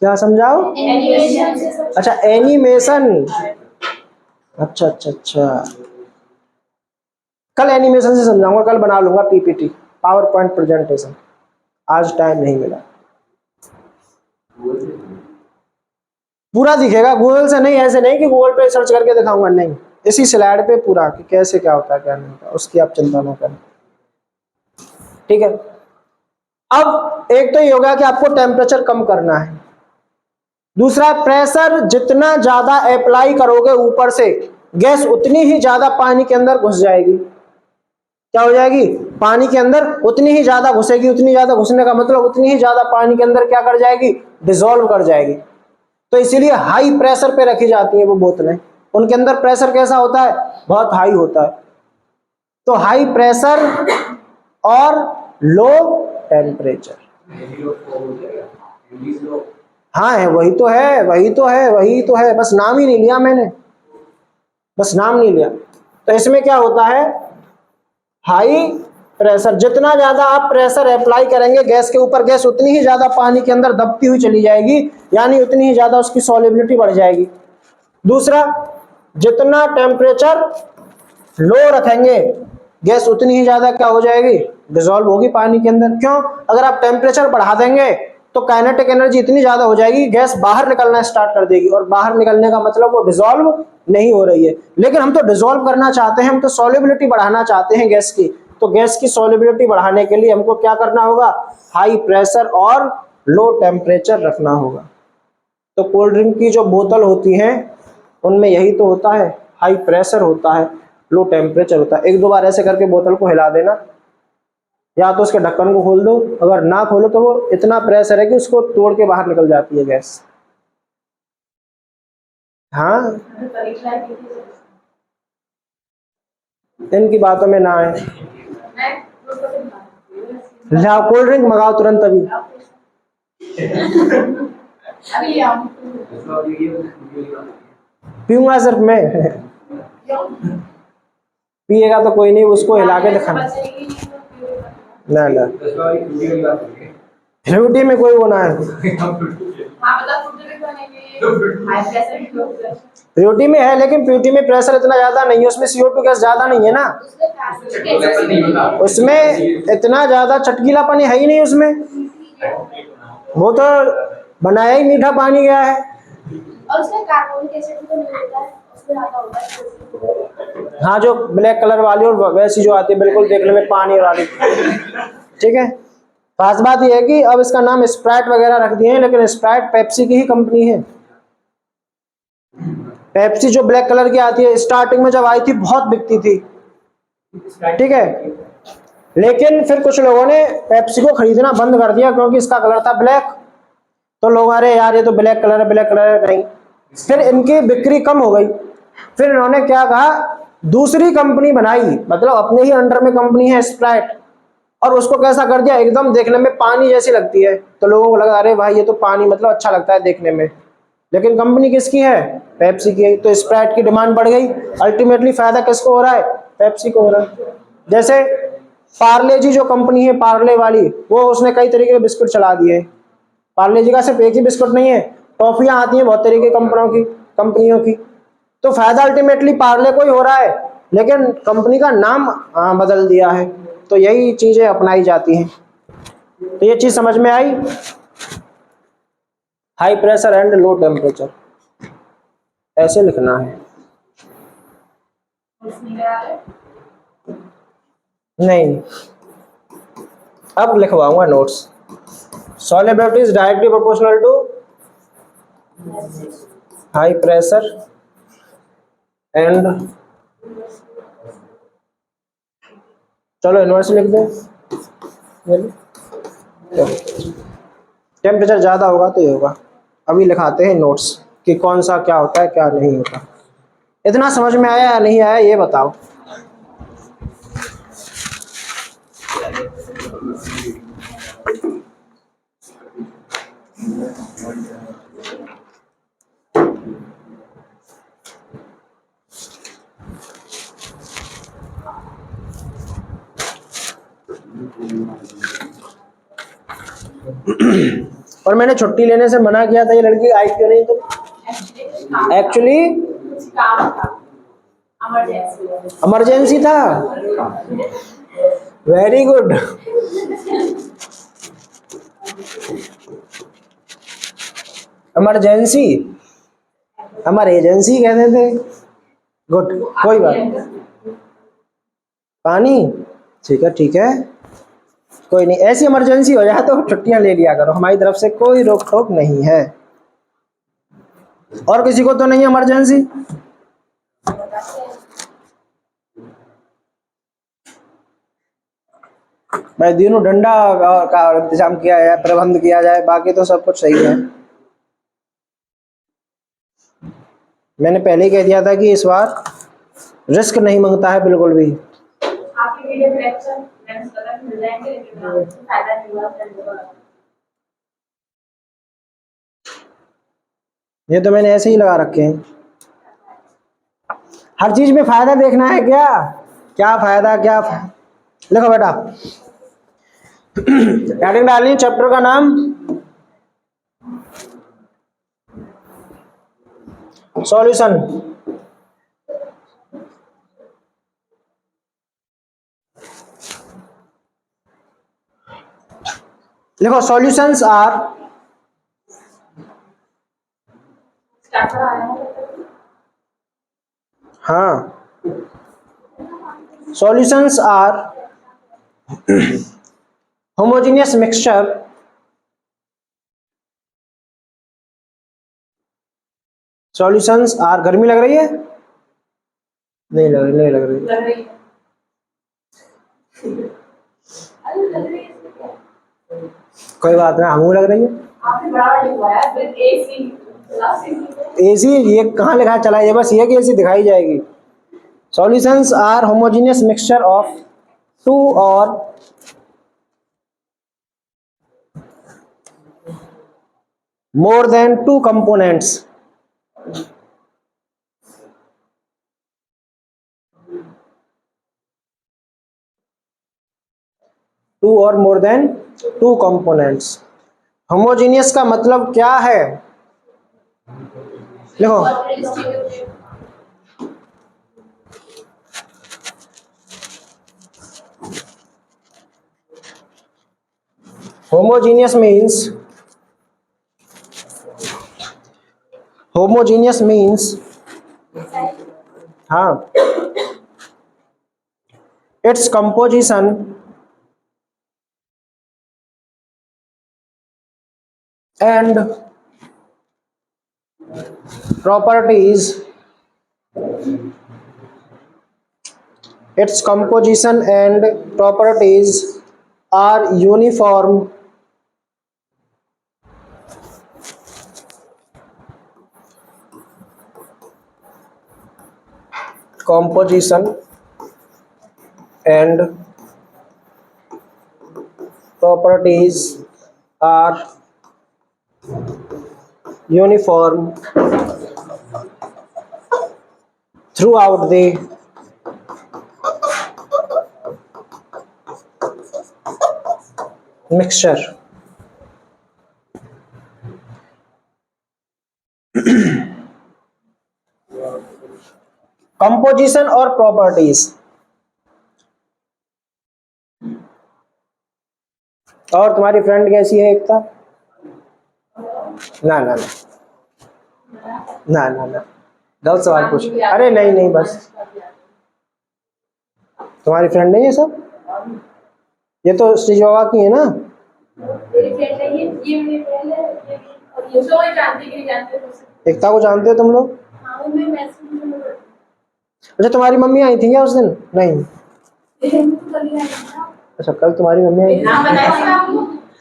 क्या समझाओ, अच्छा एनिमेशन, अच्छा अच्छा अच्छा, कल एनिमेशन से समझाऊंगा, कल बना लूंगा पीपीटी, पावर पॉइंट प्रेजेंटेशन, आज टाइम नहीं मिला। पूरा दिखेगा गूगल से, नहीं ऐसे नहीं कि गूगल पे सर्च करके दिखाऊंगा, नहीं, इसी स्लाइड पे पूरा कि कैसे क्या होता है क्या नहीं होता, उसकी आप चिंता ना करें, ठीक है। अब एक तो ये होगा कि आपको टेम्परेचर कम करना है, दूसरा प्रेशर जितना ज्यादा अप्लाई करोगे ऊपर से, गैस उतनी ही ज्यादा पानी के अंदर घुस जाएगी। क्या हो जाएगी, पानी के अंदर उतनी ही ज्यादा घुसेगी, उतनी ज्यादा घुसने का मतलब उतनी ही ज्यादा पानी के अंदर क्या कर जाएगी, डिसॉल्व कर जाएगी। तो इसीलिए हाई प्रेशर पे रखी जाती है वो बोतलें, उनके अंदर प्रेशर कैसा होता है, बहुत हाई होता है। तो हाई प्रेशर और लो टेम्परेचर, हाँ है, वही तो है, वही तो है, वही तो है, बस नाम ही नहीं लिया मैंने, बस नाम नहीं लिया। तो इसमें क्या होता है, हाई प्रेशर, जितना ज्यादा आप प्रेशर अप्लाई करेंगे गैस के ऊपर, गैस उतनी ही ज्यादा पानी के अंदर दबती हुई चली जाएगी, यानी उतनी ही ज्यादा उसकी सॉल्युबिलिटी बढ़ जाएगी। दूसरा, जितना टेम्परेचर लो रखेंगे गैस उतनी ही ज्यादा क्या हो जाएगी, डिसॉल्व होगी पानी के अंदर। क्यों, अगर आप टेम्परेचर बढ़ा देंगे तो काइनेटिक एनर्जी इतनी ज्यादा हो जाएगी, गैस बाहर निकलना स्टार्ट कर देगी, और बाहर निकलने का मतलब वो डिसॉल्व नहीं हो रही है। लेकिन हम तो डिसॉल्व करना चाहते हैं, हम तो सॉल्युबिलिटी बढ़ाना चाहते हैं गैस की, तो गैस की सॉल्युबिलिटी बढ़ाने के लिए हमको क्या करना होगा, हाई प्रेशर और लो टेम्परेचर रखना होगा। तो कोल्ड ड्रिंक की जो बोतल होती है उनमें यही तो होता है, हाई प्रेशर होता है, लो टेम्परेचर होता है। एक दो बार ऐसे करके बोतल को हिला देना, या तो उसके ढक्कन को खोल दो, अगर ना खोलो तो वो इतना प्रेशर है कि उसको तोड़ के बाहर निकल जाती है गैस। हाँ, इनकी बातों में ना आए, जाओ कोल्ड ड्रिंक मंगाओ तुरंत अभी। पीऊंगा सिर्फ मैं, पिएगा तो कोई नहीं, उसको हिला के दिखाना। ना ना, फ्रूटी में कोई वो ना है, फ्रूटी में है, लेकिन फ्रूटी में प्रेशर इतना ज्यादा नहीं है, उसमें CO2 गैस ज्यादा नहीं है ना, उसमें इतना ज्यादा चटकीलापन है ही नहीं उसमें, वो तो बनाया ही मीठा पानी गया है। और उसमें कार्बोनिक एसिड तो नहीं होता है, उसमें ज्यादा होता है। हाँ, जो ब्लैक कलर वाली और वैसी जो आती है बिल्कुल देखने में पानी वाली, ठीक है। खास बात यह है कि अब इसका नाम स्प्राइट वगैरह रख दिए हैं, लेकिन स्प्राइट पेप्सी की ही कंपनी है। पेप्सी जो ब्लैक कलर की आती है, स्टार्टिंग में जब आई थी बहुत बिकती थी, ठीक है, लेकिन फिर कुछ लोगों ने पेप्सी को खरीदना बंद कर दिया क्योंकि इसका कलर था ब्लैक। तो लोग, अरे यार ये तो ब्लैक कलर है, ब्लैक कलर है, नहीं, फिर इनकी बिक्री कम हो गई। फिर इन्होंने क्या कहा, दूसरी कंपनी बनाई, मतलब अपने ही अंडर में कंपनी है स्प्राइट, और उसको कैसा कर दिया, एकदम देखने में पानी जैसी लगती है। तो लोगों को लगा अरे भाई ये तो पानी मतलब अच्छा लगता है देखने में, लेकिन कंपनी किसकी है, पेप्सी की। तो स्प्राइट की डिमांड बढ़ गई, अल्टीमेटली फायदा किसको हो रहा है, पेप्सी को हो रहा है। जैसे पार्ले जी जो कंपनी है, पार्ले वाली, वो उसने कई तरीके के बिस्कुट चला दिए। पार्ले जी का सिर्फ एक ही बिस्कुट नहीं है, टॉफियां आती हैं बहुत तरीके की कंपनियों की। तो फायदा अल्टीमेटली पार्ले को ही हो रहा है, लेकिन कंपनी का नाम बदल दिया है। तो यही चीजें अपनाई जाती हैं। तो ये चीज समझ में आई, high pressure and low temperature ऐसे लिखना है। नहीं, अब लिखवाऊंगा notes. Solubility is directly proportional to high pressure and, चलो इनवर्स लिख दे। टेम्परेचर ज़्यादा होगा तो ये होगा। अभी लिखाते हैं नोट्स कि कौन सा क्या होता है क्या नहीं होता। इतना समझ में आया या नहीं आया ये बताओ। और मैंने छुट्टी लेने से मना किया था, ये लड़की आई क्यों नहीं? तो एक्चुअली कुछ काम था, इमरजेंसी। इमरजेंसी था। Very good. इमरजेंसी हमारे एजेंसी कहते थे। गुड, कोई बात नहीं। पानी, ठीक है ठीक है, कोई नहीं। ऐसी इमरजेंसी हो जाए तो छुट्टियां ले लिया करो, हमारी तरफ से कोई रोक टोक नहीं है। और किसी को तो नहीं है इमरजेंसी? भाई दिनों डंडा का इंतजाम किया जाए, प्रबंध किया जाए, बाकी तो सब कुछ सही है। मैंने पहले ही कह दिया था कि इस बार रिस्क नहीं मांगता है बिल्कुल भी। आपके वीडियो लेक्चर मिल जाएंगे, लेकिन फायदा नहीं हुआ। ये तो मैंने ऐसे ही लगा रखे हैं। हर चीज में फायदा देखना है क्या? क्या फायदा क्या लिखो बेटा। हेडिंग डालनी चैप्टर का नाम सॉल्यूशन। लिखो सॉल्यूशंस आर, हाँ, solutions are homogeneous mixture solutions are, गर्मी लग रही है? नहीं लग रही, नहीं लग रही। लग रही है। अरे लग रही है। कोई बात नहीं, हमू लग रही है। आपने बड़ा लिखा है विद एसी एसी ये कहाँ लिखा है? चला ये बस ये कि एसी दिखाई जाएगी। Solutions are homogeneous mixture of two or more than two components. Two or more than two components. Homogeneous का मतलब क्या है? लिखो homogeneous means हाँ, its composition and properties, its composition and properties are uniform composition and properties are uniform throughout the mixture. Composition और properties, और तुम्हारी friend कैसी है एकता? ना ना ना ना ना ना, गलत सवाल पूछ। अरे नहीं नहीं, बस तुम्हारी फ्रेंड नहीं है सब? ये तो श्री योगा की है ना? मेरी फ्रेंड है, ये मेरी फ्रेंड है, और तो वही जानते कि नहीं जानते हो सकते। एकता को जानते हो तुम लोग? हाँ, वो मैं मैसेज में अच्छा, तुम्हारी मम्मी आई थी क्या उस दिन? नहीं। कल ही आई था। अच्छा, कल तुम्हारी मम्मी आई थी। नाम बताया था आपको?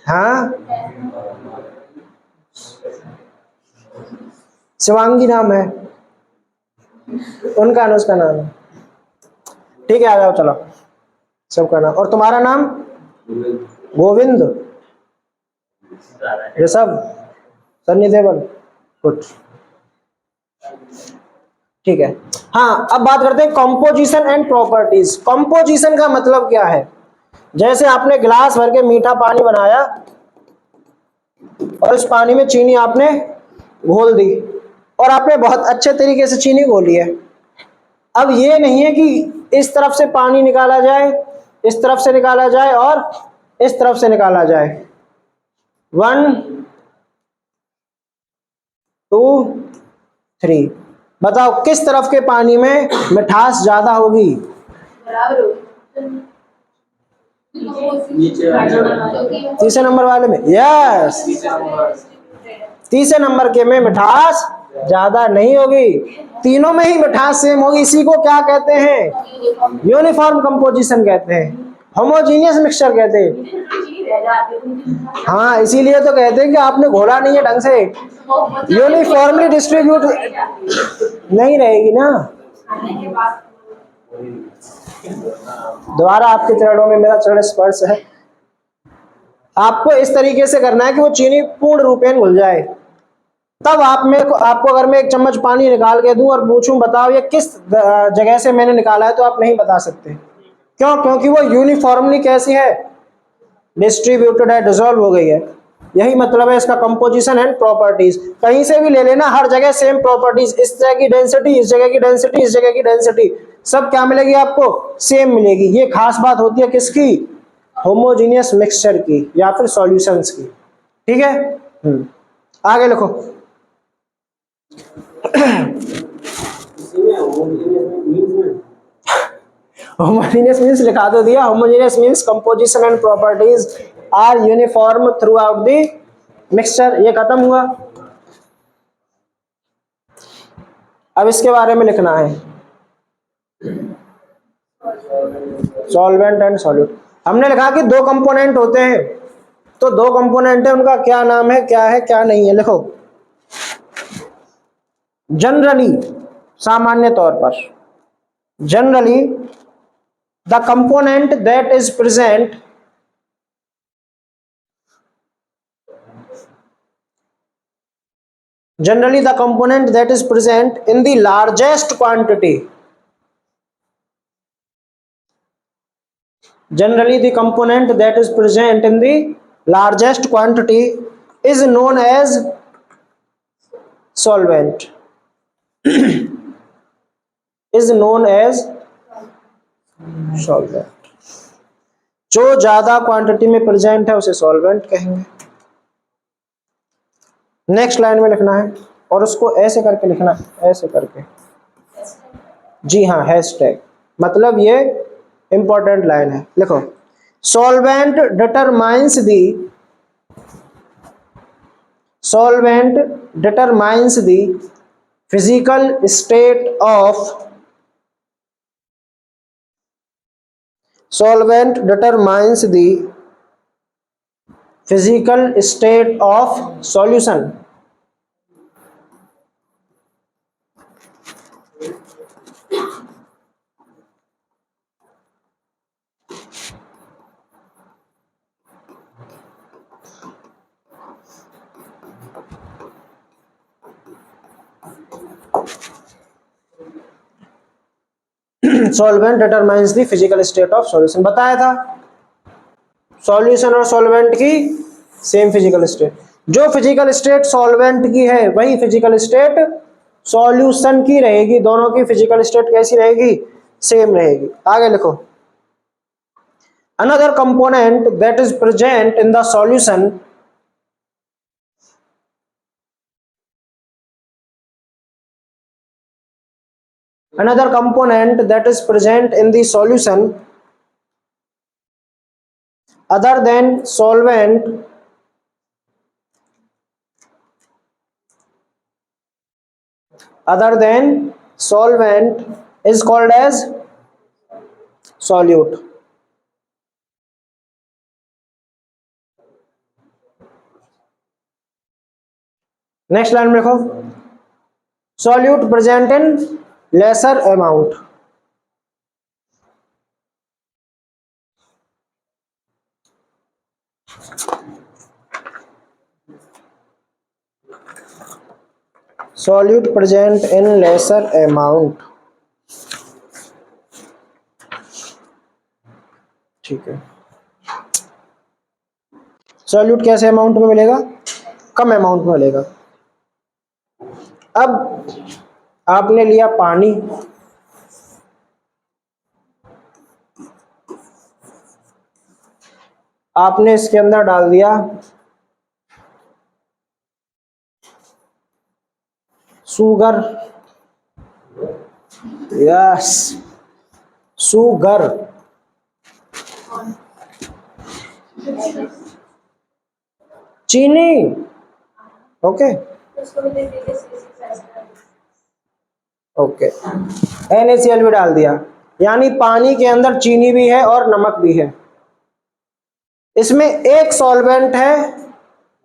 हाँ, शिवांगी नाम है उनका, उसका नाम है। ठीक है, आ जाओ, चलो सबका नाम। और तुम्हारा नाम? गोविंद, ऋषभ, सन्नी देवल, कुछ। ठीक है। हाँ, अब बात करते हैं कंपोजिशन एंड प्रॉपर्टीज। कंपोजिशन का मतलब क्या है? जैसे आपने गिलास भर के मीठा पानी बनाया और उस पानी में चीनी आपने घोल दी और आपने बहुत अच्छे तरीके से चीनी घोली है। अब ये नहीं है कि इस तरफ से पानी निकाला जाए, इस तरफ से निकाला जाए और इस तरफ से निकाला जाए। 1 2 3, बताओ किस तरफ के पानी में मिठास ज्यादा होगी? बराबर होगी। तीसरे नंबर वाले में? यस, तीसरे नंबर के में मिठास ज्यादा नहीं होगी, तीनों में ही मिठास सेम होगी। इसी को क्या कहते हैं? यूनिफॉर्म कंपोजिशन कहते हैं, होमोजीनियस मिक्सचर कहते हैं। हाँ, इसीलिए तो कहते हैं कि आपने घोला नहीं है ढंग से। यूनिफॉर्मली डिस्ट्रीब्यूट नहीं रहेगी ना। दोबारा आपके चरणों में मेरा चरण स्पर्श है। आपको इस तरीके से करना है कि वो चीनी पूर्ण रूपेण घुल जाए। तब आपको अगर मैं एक चम्मच पानी निकाल के दूं और पूछूं बताओ ये किस जगह से मैंने निकाला है, तो आप नहीं बता सकते। क्यों? क्योंकि वो यूनिफॉर्मली कैसी है? डिस्ट्रीब्यूटेड है, डिसॉल्व हो गई है। यही मतलब है इसका कंपोजिशन एंड प्रॉपर्टीज। कहीं से भी ले लेना, हर जगह सेम प्रॉपर्टीज। इस जगह की डेंसिटी, इस जगह की डेंसिटी, इस जगह की डेंसिटी, सब क्या मिलेगी आपको? सेम मिलेगी। ये खास बात होती है किसकी? होमोजीनियस मिक्सचर की या फिर सॉल्यूशंस की। ठीक है, आगे लिखो। होमोजेनियस मींस लिखा तो दिया। Homogeneous means composition and properties are uniform throughout the mixture. ये खत्म हुआ। अब इसके बारे में लिखना है, सॉल्वेंट एंड सॉल्यूट। हमने लिखा कि दो कंपोनेंट होते हैं, तो दो कंपोनेंट है, उनका क्या नाम है, क्या है, क्या नहीं है, लिखो। जनरली, सामान्य तौर पर, generally the component that is present in the largest quantity, generally the component that is present in the largest quantity is known as solvent is known as solvent। जो ज्यादा क्वांटिटी में प्रेजेंट है उसे solvent कहेंगे। Next line में लिखना है और उसको ऐसे करके लिखना, ऐसे करके। जी हाँ, हैशटैग, मतलब ये इंपॉर्टेंट लाइन है। लिखो, solvent determines the physical state of solvent determines the physical state of solution। Solvent determines the physical state of solution, बताया था। सॉल्यूशन और सॉल्वेंट की सेम फिजिकल स्टेट। जो फिजिकल स्टेट सॉल्वेंट की है वही फिजिकल स्टेट सॉल्यूशन की रहेगी। दोनों की फिजिकल स्टेट कैसी रहेगी? सेम रहेगी। आगे लिखो, another component that is present in the solution another component that is present in the solution other than solvent other than solvent is called as solute. Next line में लिखो solute present in lesser amount. solute present in lesser amount. ठीक है, solute कैसे amount में मिलेगा? कम amount में मिलेगा. अब आपने लिया पानी, आपने इसके अंदर डाल दिया शुगर. Yes, sugar. चीनी. ओके उसको भी देख लीजिए CC ओके, NaCl भी डाल दिया, यानी पानी के अंदर चीनी भी है और नमक भी है. इसमें एक सॉल्वेंट है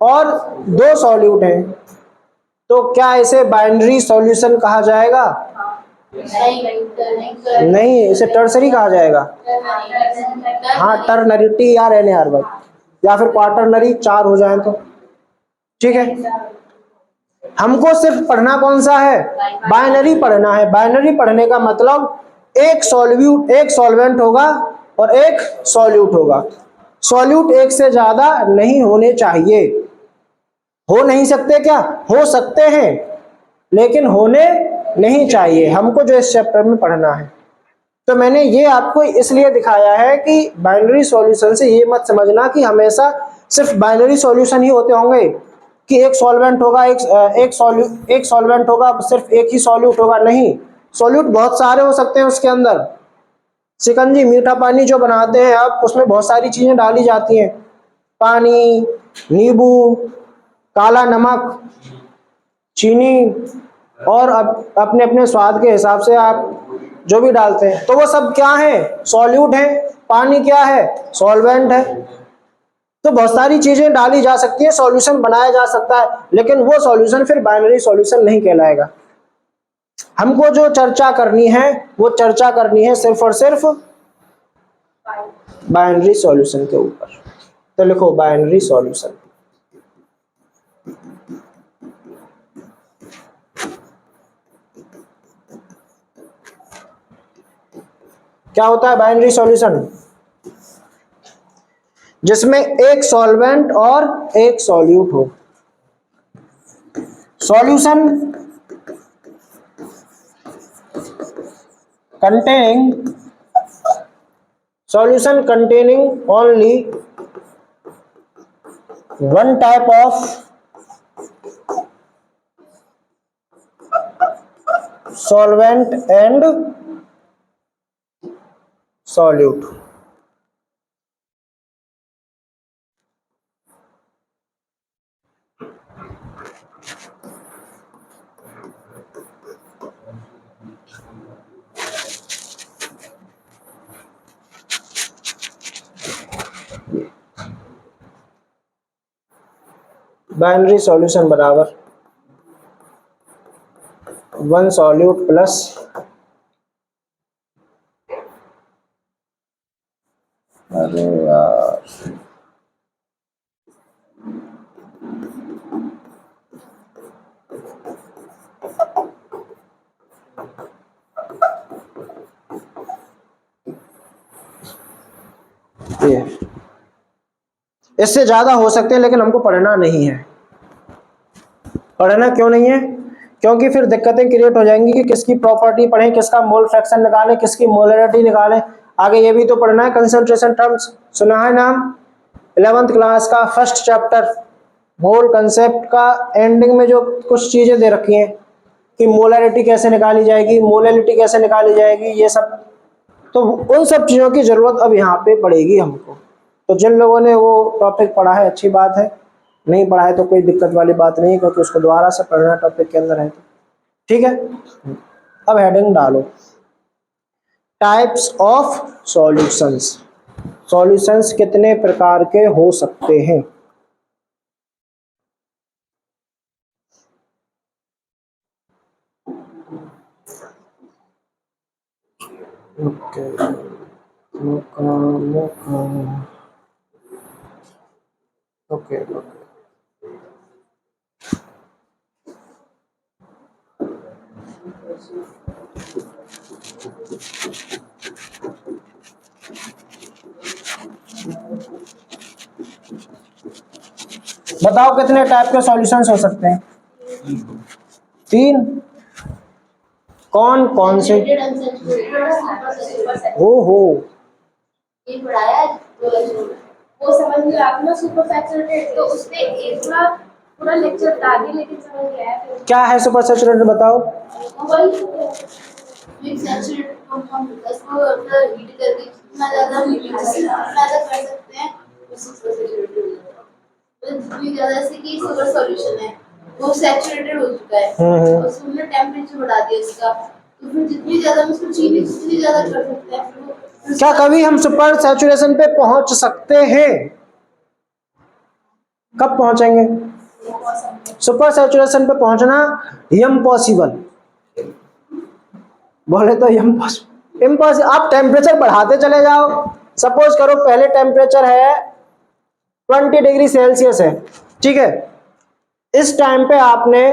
और दो सॉल्यूट हैं, तो क्या इसे बाइनरी सॉल्यूशन कहा जाएगा? नहीं, इसे टर्सरी कहा जाएगा. हाँ, टर्नरी या NaR भाई, या फिर क्वार्टरनरी, चार हो जाए तो ठीक है. हमको सिर्फ पढ़ना कौन सा है? बाइनरी पढ़ना है. बाइनरी पढ़ने का मतलब एक सॉल्वेंट होगा और एक सॉल्यूट होगा. सॉल्यूट एक से ज्यादा नहीं होने चाहिए. हो नहीं सकते क्या? हो सकते हैं, लेकिन होने नहीं चाहिए. हमको जो इस चैप्टर में पढ़ना है, तो मैंने ये आपको इसलिए दिखाया है कि बाइनरी सॉल्यूशन से ये मत समझना कि हमेशा सिर्फ बाइनरी सॉल्यूशन ही होते होंगे, कि एक सॉल्वेंट होगा, एक सॉल्वेंट होगा, सिर्फ एक ही सॉल्यूट होगा. नहीं, सॉल्यूट बहुत सारे हो सकते हैं उसके अंदर. शिकंजी, मीठा पानी जो बनाते हैं आप, उसमें बहुत सारी चीजें डाली जाती हैं. पानी, नींबू, काला नमक, चीनी, और अपने अपने स्वाद के हिसाब से आप जो भी डालते हैं, तो वो सब क्या है? सॉल्यूट है. पानी क्या है? सॉल्वेंट है. तो बहुत सारी चीजें डाली जा सकती है, सॉल्यूशन बनाया जा सकता है, लेकिन वो सॉल्यूशन फिर बाइनरी सॉल्यूशन नहीं कहलाएगा. हमको जो चर्चा करनी है, वो चर्चा करनी है सिर्फ और सिर्फ बाइनरी सॉल्यूशन के ऊपर. तो लिखो बाइनरी सॉल्यूशन. क्या होता है बाइनरी सॉल्यूशन? जिसमें एक सॉल्वेंट और एक सॉल्यूट हो. Solution containing only one type of solvent and solute. Binary solution बराबर वन सॉल्यूट प्लस अरे यार ये इससे ज्यादा हो सकते हैं, लेकिन हमको पढ़ना नहीं है. पढ़ना क्यों नहीं है? क्योंकि फिर दिक्कतें क्रिएट हो जाएंगी कि किसकी प्रॉपर्टी पढ़ें, किसका मोल फ्रैक्शन निकालें, किसकी मोलरिटी निकालें. आगे ये भी तो पढ़ना है. कंसंट्रेशन टर्म्स सुना है नाम? 11th क्लास का फर्स्ट चैप्टर मोल कंसेप्ट का एंडिंग में जो कुछ चीजें दे रखी हैं कि मोलरिटी कैसे निकाली जाएगी, मोलैलिटी कैसे निकाली जाएगी, ये सब. तो उन सब चीजों की जरूरत अब यहाँ पे पड़ेगी हमको. तो जिन लोगों ने वो टॉपिक पढ़ा है अच्छी बात है, नहीं पढ़ा है तो कोई दिक्कत वाली बात नहीं है, क्योंकि उसको दोबारा से पढ़ना टॉपिक के अंदर है. ठीक है, अब हेडिंग डालो, टाइप्स ऑफ सॉल्यूशंस। सॉल्यूशंस कितने प्रकार के हो सकते हैं? ओके, ओके, बताओ कितने टाइप के सॉल्यूशंस हो सकते हैं? 3। कौन कौन से? हो ये पढ़ाया वो समझ में आप ना सुपर सैचुरेटेड, तो उसपे एक पूरा पूरा लेक्चर बता दिया, लेकिन समझ में आया फिर क्या है सुपर सैचुरेटेड, बताओ। एक सैचुरेटेड कंपाउंड होता है, इसको अगर हीट करके कितना ज्यादा हीटिंग ज्यादा कर सकते हैं वो सुपर सैचुरेटेड हो जाता है। तो जितनी ज्यादा, जैसे कि सुपर सॉल्यूशन है वो सैचुरेटेड हो चुका है और उसने टेम्परेचर बढ़ा दिया इसका, तो फिर जितनी ज्यादा हम उसको चीनी जितनी ज्यादा कर सकते हैं फिर वो क्या कभी हम सुपर सैचुरेशन पे पहुंच सकते हैं? कब पहुंचेंगे? सुपर सैचुरेशन पे पहुंचना इम्पॉसिबल, बोले तो इम्पॉसिबल। आप टेम्परेचर बढ़ाते चले जाओ, सपोज करो पहले टेम्परेचर है 20 डिग्री सेल्सियस है, ठीक है, इस टाइम पे आपने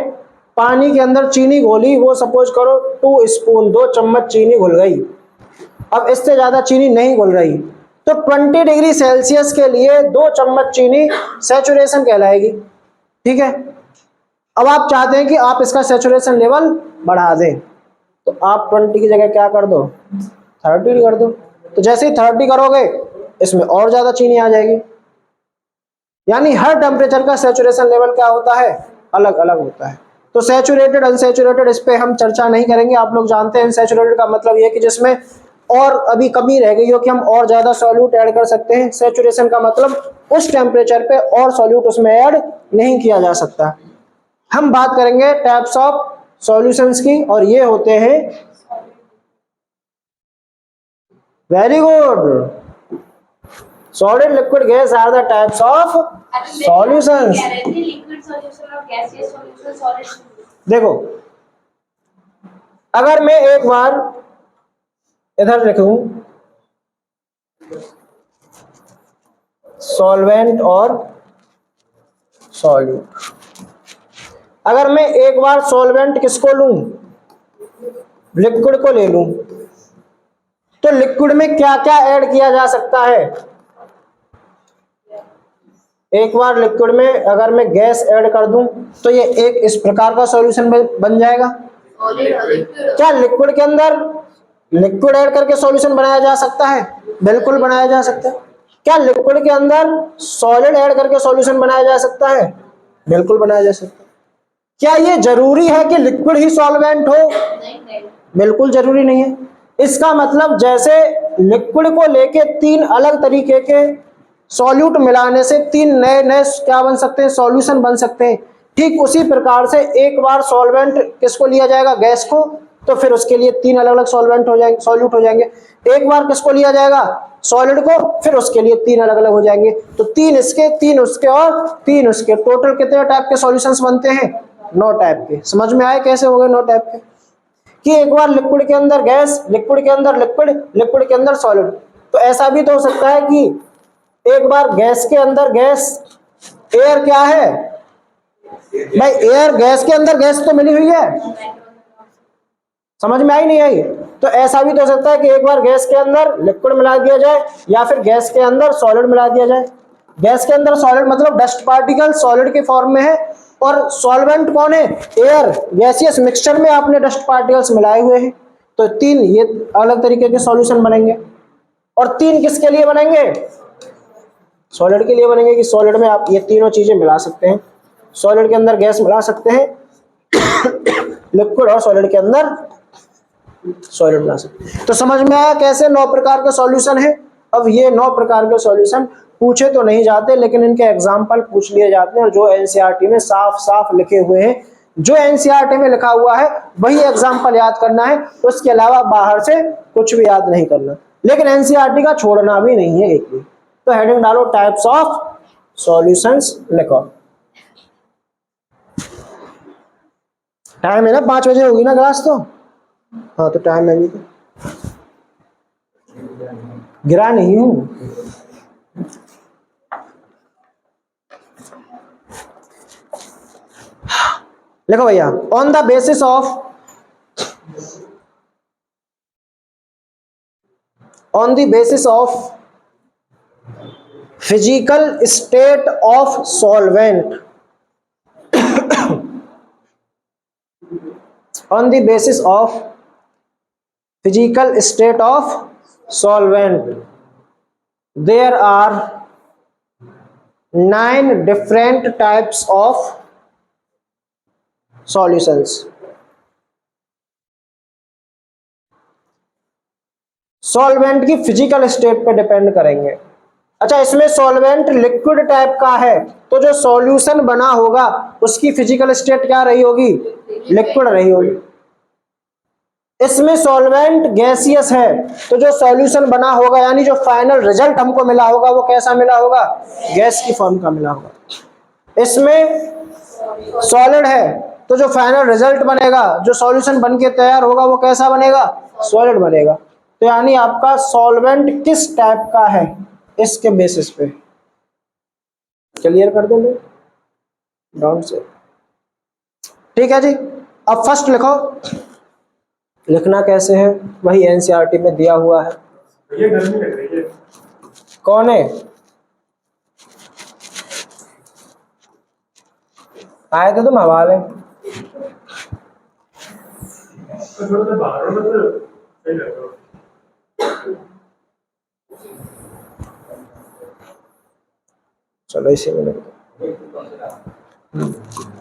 पानी के अंदर चीनी घोली, वो सपोज करो 2 स्पून 2 चम्मच चीनी घुल गई, अब इससे ज्यादा चीनी नहीं घुल रही, तो 20 डिग्री सेल्सियस के लिए 2 चम्मच चीनी सैचुरेशन कहलाएगी, ठीक है। अब आप चाहते हैं कि आप इसका सैचुरेशन लेवल बढ़ा दें, तो आप 20 की जगह क्या कर दो, 30 कर दो। तो जैसे ही 30 करोगे इसमें और ज्यादा चीनी आ जाएगी। यानी हर टेम्परेचर का सैचुरेशन लेवल क्या होता है, अलग अलग होता है। तो सैचुरेटेड अनसैचुरेटेड इस पे हम चर्चा नहीं करेंगे, आप लोग जानते हैं सैचुरेटेड का मतलब ये कि जिसमें और अभी कमी रह गई हो कि हम और ज्यादा सॉल्यूट ऐड कर सकते हैं। सैचुरेशन का मतलब उस टेम्परेचर पे और सॉल्यूट उसमें ऐड नहीं किया जा सकता। हम बात करेंगे टाइप्स ऑफ सॉल्यूशंस की, और ये होते हैं, very good, solid liquid gas are the types of solutions. कह रहे थे लिक्विड सॉल्यूशन और गैसियस सॉल्यूशन सॉलिड। देखो, अगर मैं एक बार इधर लिखूं सॉल्वेंट और सॉल्यूट, अगर मैं एक बार सॉल्वेंट किसको लूं, लिक्विड को ले लूं, तो लिक्विड में क्या क्या ऐड किया जा सकता है? एक बार लिक्विड में अगर मैं गैस ऐड कर दूं तो ये एक इस प्रकार का सॉल्यूशन बन जाएगा। क्या लिक्विड के अंदर लिक्विड ऐड करके सॉल्यूशन बनाया जा सकता है? बिल्कुल बनाया जा सकता है। क्या लिक्विड के अंदर सॉलिड ऐड करके सॉल्यूशन बनाया जा सकता है? बिल्कुल बनाया जा सकता है। क्या ये जरूरी है कि लिक्विड ही सॉल्वेंट हो? बिल्कुल जरूरी नहीं है। इसका मतलब जैसे लिक्विड को लेके 3 अलग तरीके के सॉल्यूट मिलाने से 3 नए नए क्या बन सकते हैं, सॉल्यूशन बन सकते हैं। ठीक उसी प्रकार से एक बार सॉल्वेंट किसको लिया जाएगा, गैस को, तो फिर उसके लिए 3 अलग अलग सॉल्वेंट हो जाएंगे, सॉल्यूट हो जाएंगे। एक बार किसको लिया जाएगा, सॉलिड को, फिर उसके लिए 3 अलग अलग हो जाएंगे। तो 3 इसके 3 उसके और 3 उसके, टोटल कितने टाइप के सॉल्यूशंस बनते हैं? 9 टाइप के। समझ में आए कैसे हो गए 9 टाइप के? कि एक बार लिक्विड के अंदर गैस, लिक्विड के अंदर लिक्विड, लिक्विड के अंदर सॉलिड। तो ऐसा भी तो हो सकता है कि एक बार गैस के अंदर गैस, एयर क्या है भाई, एयर, गैस के अंदर गैस तो मिली हुई है, समझ में आई नहीं आई? तो ऐसा भी तो हो सकता है कि एक बार गैस के अंदर लिक्विड मिला दिया जाए या फिर गैस के अंदर सॉलिड मिला दिया जाए। गैस के अंदर सॉलिड मतलब डस्ट पार्टिकल सॉलिड के फॉर्म में है, और सॉल्वेंट कौन है, एयर, गैसियस मिक्सचर में आपने डस्ट पार्टिकल्स मिलाए हुए हैं। तो 3 ये अलग तरीके के सॉल्यूशन बनेंगे। और 3 किसके लिए बनेंगे, सॉलिड के लिए बनेंगे, कि सॉलिड में आप ये तीनों चीजें मिला सकते हैं। सॉलिड के अंदर गैस मिला सकते हैं, लिक्विड और सॉलिड के अंदर सॉलिड मिला सकते हैं। तो समझ में आया कैसे 9 प्रकार के सॉल्यूशन है। अब ये 9 प्रकार के सॉल्यूशन पूछे तो नहीं जाते, लेकिन इनके एग्जाम्पल पूछ लिए जाते हैं, और जो एनसीईआरटी में साफ साफ लिखे हुए हैं जो एनसीईआरटी में लिखा हुआ है वही एग्जाम्पल याद करना है, उसके अलावा बाहर से कुछ भी याद नहीं करना, लेकिन एनसीईआरटी का छोड़ना भी नहीं है एक भी। तो हेडिंग डालो टाइप्स ऑफ सॉल्यूशंस लिखो। टाइम है ना, 5 बजे होगी ना क्लास, तो हाँ तो टाइम है भी, तो गिरा नहीं हूं। लिखो भैया, on the basis of physical state of solvent, on the basis of physical state of solvent, there are 9 different types of solutions. Solvent की फिजिकल स्टेट पे डिपेंड करेंगे। अच्छा, इसमें सॉल्वेंट लिक्विड टाइप का है तो जो सॉल्यूशन बना होगा उसकी फिजिकल स्टेट क्या रही होगी? लिक्विड रही होगी। इसमें सॉल्वेंट गैसियस है तो जो सॉल्यूशन बना होगा यानी जो फाइनल रिजल्ट हमको मिला होगा वो कैसा मिला होगा? गैस की फॉर्म का मिला होगा। इसमें सॉलिड है तो जो फाइनल रिजल्ट बनेगा, जो सॉल्यूशन बन के तैयार होगा वो कैसा बनेगा? सॉलिड बनेगा। तो यानी आपका सॉल्वेंट किस टाइप का है इसके बेसिस पे क्लियर कर दो डाउन से। ठीक है जी, अब फर्स्ट लिखो। लिखना कैसे है वही एनसीईआरटी में दिया हुआ है। ये गर्मी लग रही है। कौन है? आए तो तुम हवाले। थोड़ा सा बाहर हो तो सही लगेगा। चलो इसी में लिख दो।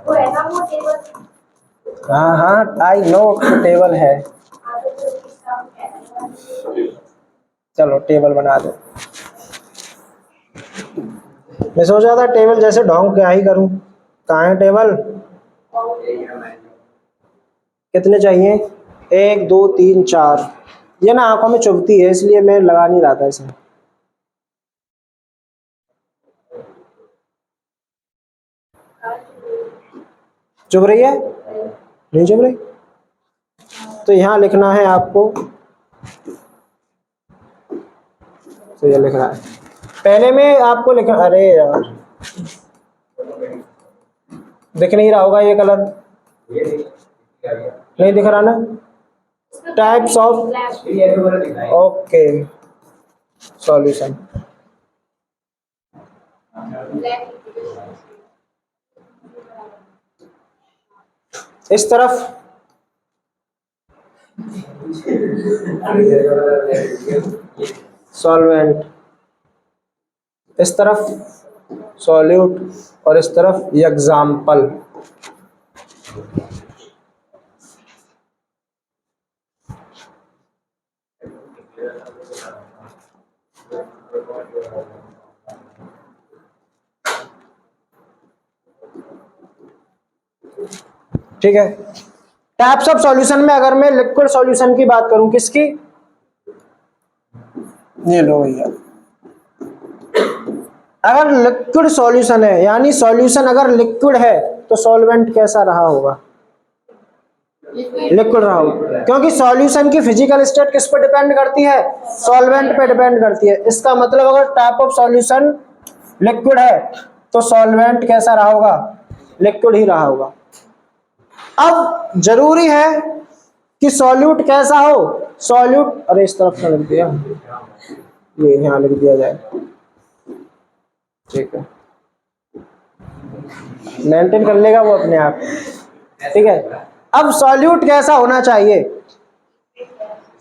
वो है ना वो टेबल, हाँ हाँ आई नो टेबल है, चलो टेबल बना दो। मैं सोच रहा था टेबल जैसे ढोंग क्या ही करूं। कहाँ है टेबल? कितने चाहिए? 1 2 3 4। ये ना आंखों में चुभती है इसलिए मैं लगा नहीं रहा था इसे। चुभ रही है? नहीं चुभ रही? तो यहाँ लिखना है आपको, तो ये लिख रहा है पहले में आपको लिखना। अरे यार दिख नहीं रहा होगा ये कलर, नहीं दिख रहा ना? Types of okay solution. इस तरफ सॉल्वेंट, इस तरफ सॉल्यूट और इस तरफ एग्जाम्पल। ठीक है। टाइप्स ऑफ सॉल्यूशन में अगर मैं लिक्विड सॉल्यूशन की बात करूं, किसकी? ये लो भैया, अगर लिक्विड सॉल्यूशन है यानी सॉल्यूशन अगर लिक्विड है तो सॉल्वेंट कैसा रहा होगा? लिक्विड रहा होगा, क्योंकि सॉल्यूशन की फिजिकल स्टेट किस पर डिपेंड करती है? सॉल्वेंट पे डिपेंड करती है। इसका मतलब अगर टाइप ऑफ सॉल्यूशन लिक्विड है तो सॉल्वेंट कैसा रहा होगा? लिक्विड ही रहा होगा। अब जरूरी है कि सॉल्यूट कैसा हो? सॉल्यूट, अरे इस तरफ से लिख दिया, ये यहाँ लिख दिया जाए, ठीक है, मेंटेन कर लेगा वो अपने आप। ठीक है, अब सॉल्यूट कैसा होना चाहिए?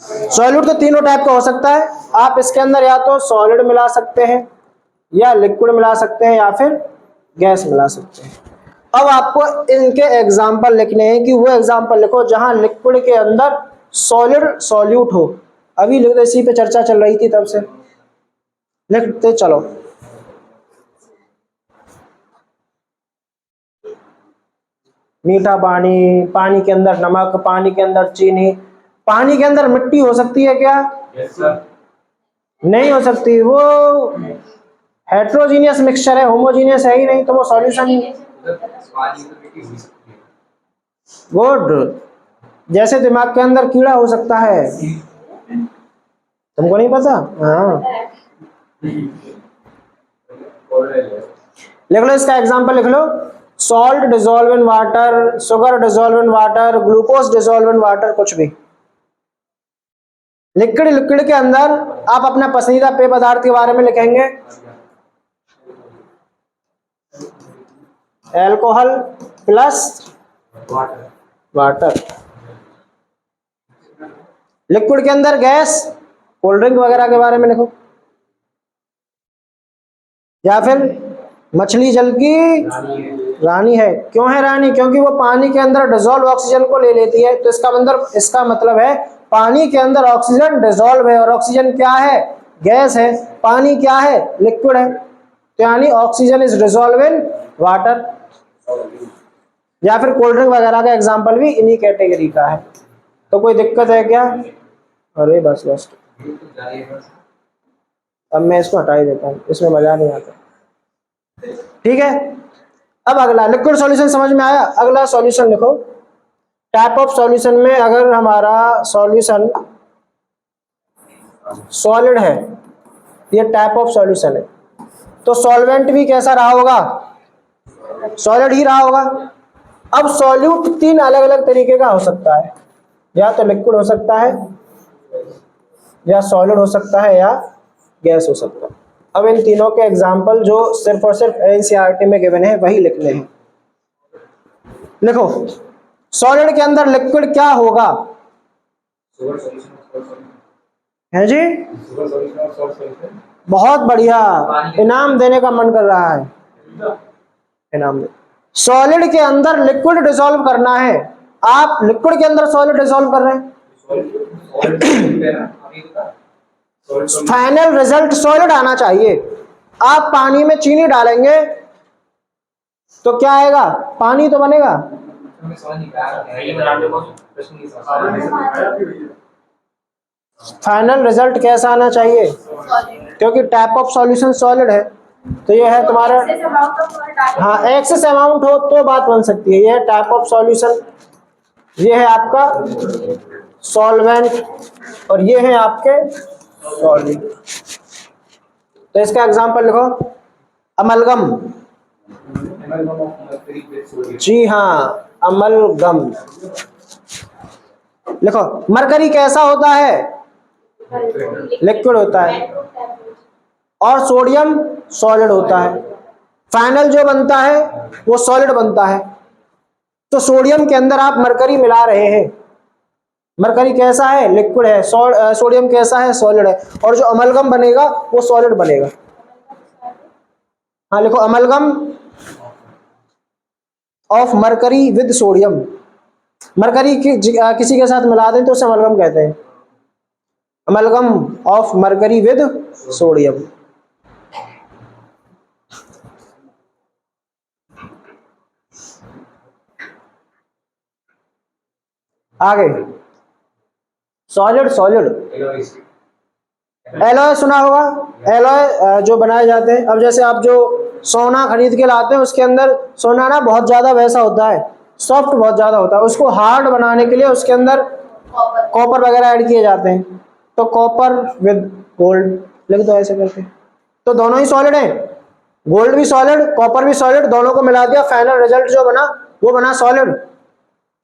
सॉल्यूट तो तीनों टाइप का हो सकता है। आप इसके अंदर या तो सॉलिड मिला सकते हैं या लिक्विड मिला सकते हैं या फिर गैस मिला सकते हैं। अब आपको इनके एग्जाम्पल लिखने हैं कि वो एग्जाम्पल लिखो जहां लिक्विड के अंदर सॉलिड सॉल्यूट हो। अभी लिख दो, इसी पे चर्चा चल रही थी तब से लिखते चलो। मीठा पानी, पानी के अंदर नमक, पानी के अंदर चीनी, पानी के अंदर मिट्टी हो सकती है क्या? नहीं हो सकती, वो हेट्रोजीनियस मिक्सचर है, होमोजीनियस है ही नहीं, तो वो सॉल्यूशन ही। गुड। जैसे दिमाग के अंदर कीड़ा हो सकता है, तुमको नहीं पता? हाँ, लिख लो इसका एग्जांपल लिख लो। Salt dissolve in water, sugar dissolve in water, glucose dissolve in water, कुछ भी लिक्विड के अंदर आप अपना पसंदीदा पेय पदार्थ के बारे में लिखेंगे। Alcohol plus water. लिक्विड के अंदर गैस, कोल्ड ड्रिंक वगैरह के बारे में लिखो। या फिर मछली जल की रानी है। क्यों है रानी? क्योंकि वो पानी के अंदर डिसॉल्व ऑक्सीजन को ले लेती है। तो इसका मतलब है पानी के अंदर ऑक्सीजन डिसॉल्व है, और ऑक्सीजन क्या है? गैस है। पानी क्या है? लिक्विड है। तो यानी oxygen is dissolve in water. या फिर कोल्ड ड्रिंक वगैरह का एग्जांपल भी इन्हीं कैटेगरी का है। तो कोई दिक्कत है क्या? अरे बस अब मैं इसको हटा ही देता हूँ, इसमें मजा नहीं आता। ठीक है, अब अगला लिक्विड सॉल्यूशन समझ में आया। अगला सॉल्यूशन लिखो। टाइप ऑफ सॉल्यूशन में अगर हमारा सॉल्यूशन सॉलिड है, ये टाइप ऑफ सॉल्यूशन है, तो सॉल्वेंट भी कैसा रहा होगा? सॉलिड ही रहा होगा। अब सॉल्यूट 3 अलग अलग तरीके का हो सकता है, या तो लिक्विड हो सकता है, या सॉलिड हो सकता है, या गैस हो सकता है। अब इन तीनों के एग्जाम्पल जो सिर्फ और सिर्फ एनसीईआरटी में गिवन है वही लिखने हैं। लिखो, सॉलिड के अंदर लिक्विड क्या होगा? है जी, बहुत बढ़िया, इनाम देने का मन कर रहा है, इनाम दे। सॉलिड के अंदर लिक्विड डिसॉल्व करना है। आप लिक्विड के अंदर सॉलिड डिसॉल्व कर रहे हैं, फाइनल रिजल्ट सॉलिड आना चाहिए। आप पानी में चीनी डालेंगे तो क्या आएगा? पानी तो बनेगा। फाइनल रिजल्ट कैसा आना चाहिए? क्योंकि टाइप ऑफ सॉल्यूशन सॉलिड है, तो ये है तुम्हारा, हाँ, एक्सेस अमाउंट हो तो बात बन सकती है। ये है टाइप ऑफ सॉल्यूशन, ये है आपका सॉल्वेंट, और ये है आपके सॉल्वेंट। तो इसका एग्जांपल लिखो। अमलगम, जी हाँ, अमलगम लिखो। मरकरी कैसा होता है? लिक्विड होता है, और सोडियम सॉलिड होता है। फाइनल जो बनता है वो सॉलिड बनता है। तो सोडियम के अंदर आप मरकरी मिला रहे हैं। मरकरी कैसा है? लिक्विड है। सोडियम कैसा है? सॉलिड है। और जो अमलगम बनेगा वो सॉलिड बनेगा। हाँ लिखो, amalgam of mercury with sodium. Mercury किसी के साथ मिला दें तो उसे अमलगम कहते हैं। Amalgam of mercury with sodium. आगे सॉलिड, एलॉय सुना होगा। एलॉय जो बनाए जाते हैं, अब जैसे आप जो सोना खरीद के लाते हैं उसके अंदर सोना ना बहुत ज्यादा वैसा होता है, सॉफ्ट बहुत ज्यादा होता है। उसको हार्ड बनाने के लिए उसके अंदर कॉपर वगैरह ऐड किए जाते हैं। तो कॉपर विद गोल्ड लिख दो ऐसे करके। तो दोनों ही सॉलिड हैं, गोल्ड भी सॉलिड, कॉपर भी सॉलिड, दोनों को मिला दिया, फाइनल रिजल्ट जो बना वो बना सॉलिड।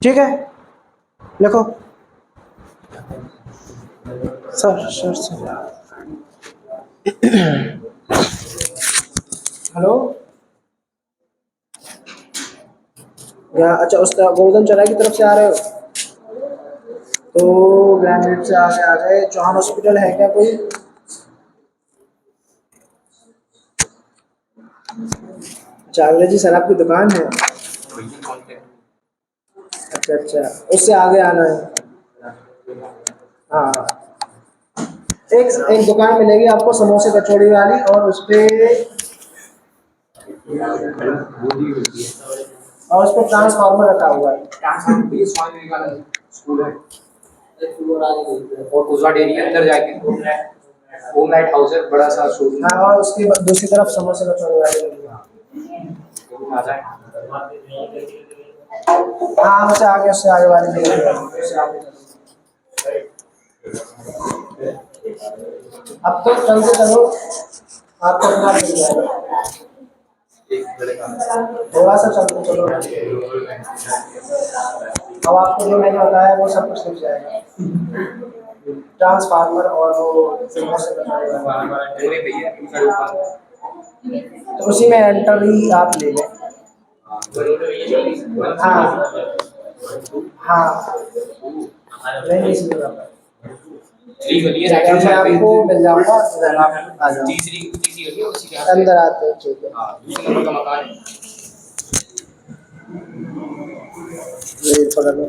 ठीक है, लिखो। सर हेलो, या अच्छा उस गोवर्धन चौराहे की तरफ से आ रहे हो तो ग्रैंड से आगे आ गए। चौहान हॉस्पिटल है क्या कोई? अच्छा, अंग्रेजी शराब की दुकान है। अच्छा, उससे आगे आना है। हाँ, एक दुकान मिलेगी आपको समोसे कचौड़ी वाली, और उस पे और उस पर ट्रांसफार्मर रखा हुआ है। ट्रांसफार्मर भी स्वामी विवेकानंद स्कूल है और कुजवा डेयरी के अंदर जाके होम लाइट हाउस है, बड़ा सा शोरूम हाँ, और उसकी दूसरी तरफ समोसे का चौड़ी वाली लगी है। आ जाए। हाँ, उससे आगे वाली लगी है, उससे आगे। अब तो चलते चलो, आपको अपना मिल जाएगा। थोड़ा सा चलते चलो, अब आपको जो मैंने बताया वो सब कुछ मिल जाएगा। ट्रांसफार्मर और वो समोसे का चौड़ी वाली। तो उसी में एंटर ही आप ले लें। हाँ हाँ, नहीं इसलिए मैं आपको मिल जाऊंगा, उधर आप आ जाओ। अंदर आते हैं, ठीक है। ये पकड़ लो।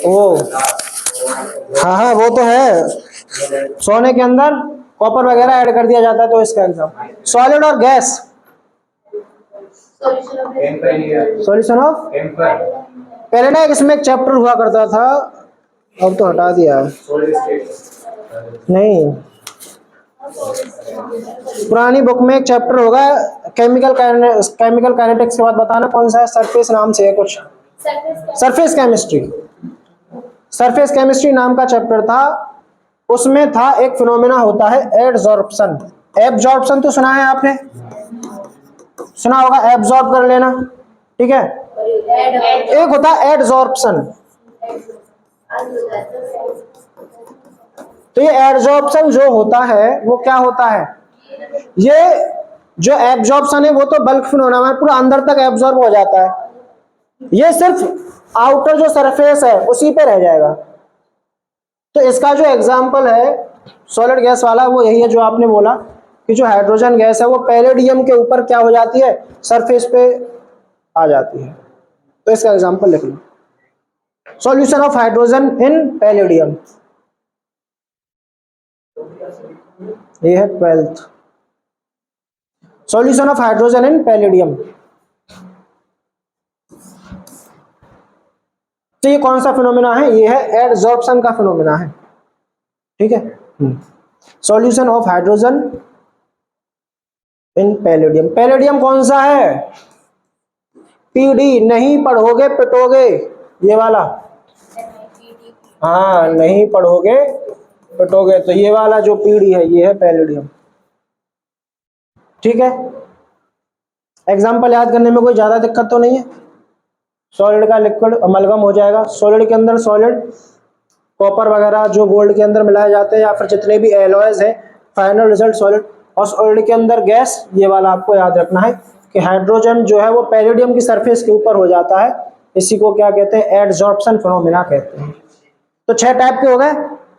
ओ हाँ हाँ, वो तो है। सोने के अंदर कॉपर वगैरह ऐड कर दिया जाता है, तो इसका एग्जाम सॉलिड और गैस। सॉल्यूशन ऑफ, पहले ना इसमें एक चैप्टर हुआ करता था, अब तो हटा दिया है। नहीं, पुरानी बुक में एक चैप्टर होगा केमिकल काइनेटिक्स के बाद बताना कौन सा है। सरफेस नाम से है कुछ, सरफेस केमिस्ट्री। सरफेस केमिस्ट्री नाम का चैप्टर था, उसमें था एक फिनोमेना होता है एडजॉर्प्शन। एब्जॉर्प्शन तो सुना है आपने, सुना होगा, एब्जॉर्ब कर लेना, ठीक है। एक होता है एडजॉर्प्शन। तो ये एडजॉर्प्शन जो होता है वो क्या होता है, ये जो एब्जॉर्प्शन है वो तो बल्क फिनोमेना है, पूरा अंदर तक एब्जॉर्ब हो जाता है। ये सिर्फ आउटर जो सरफेस है उसी पे रह जाएगा। तो इसका जो एग्जाम्पल है सॉलिड गैस वाला वो यही है जो आपने बोला कि जो हाइड्रोजन गैस है वो पैलेडियम के ऊपर क्या हो जाती है, सरफेस पे आ जाती है। तो इसका एग्जाम्पल लिख लो, solution of hydrogen in palladium. ये है 12th, solution of hydrogen in palladium. तो ये कौन सा फिनोमेना है, ये है एडजॉर्प्शन का फिनोमेना है, ठीक है। Solution of hydrogen in palladium. Palladium कौन सा है, पीडी, नहीं पढ़ोगे पिटोगे, ये वाला। हाँ, नहीं पढ़ोगे पिटोगे, तो ये वाला जो पीडी है ये है पैलेडियम, ठीक है। एग्जाम्पल याद करने में कोई ज्यादा दिक्कत तो नहीं है। सॉलिड का लिक्विड अमलगम हो जाएगा, सॉलिड के अंदर सॉलिड कॉपर वगैरह जो गोल्ड के अंदर मिलाए जाते हैं या फिर जितने भी एलॉयज है, फाइनल रिजल्ट सॉलिड। और सॉलिड के अंदर गैस, ये वाला आपको याद रखना है कि हाइड्रोजन जो है वो पैलेडियम की सरफेस के ऊपर हो जाता है, इसी को क्या कहते हैं, एडजॉर्प्शन फिनोमेना कहते हैं। तो 6 टाइप के हो गए,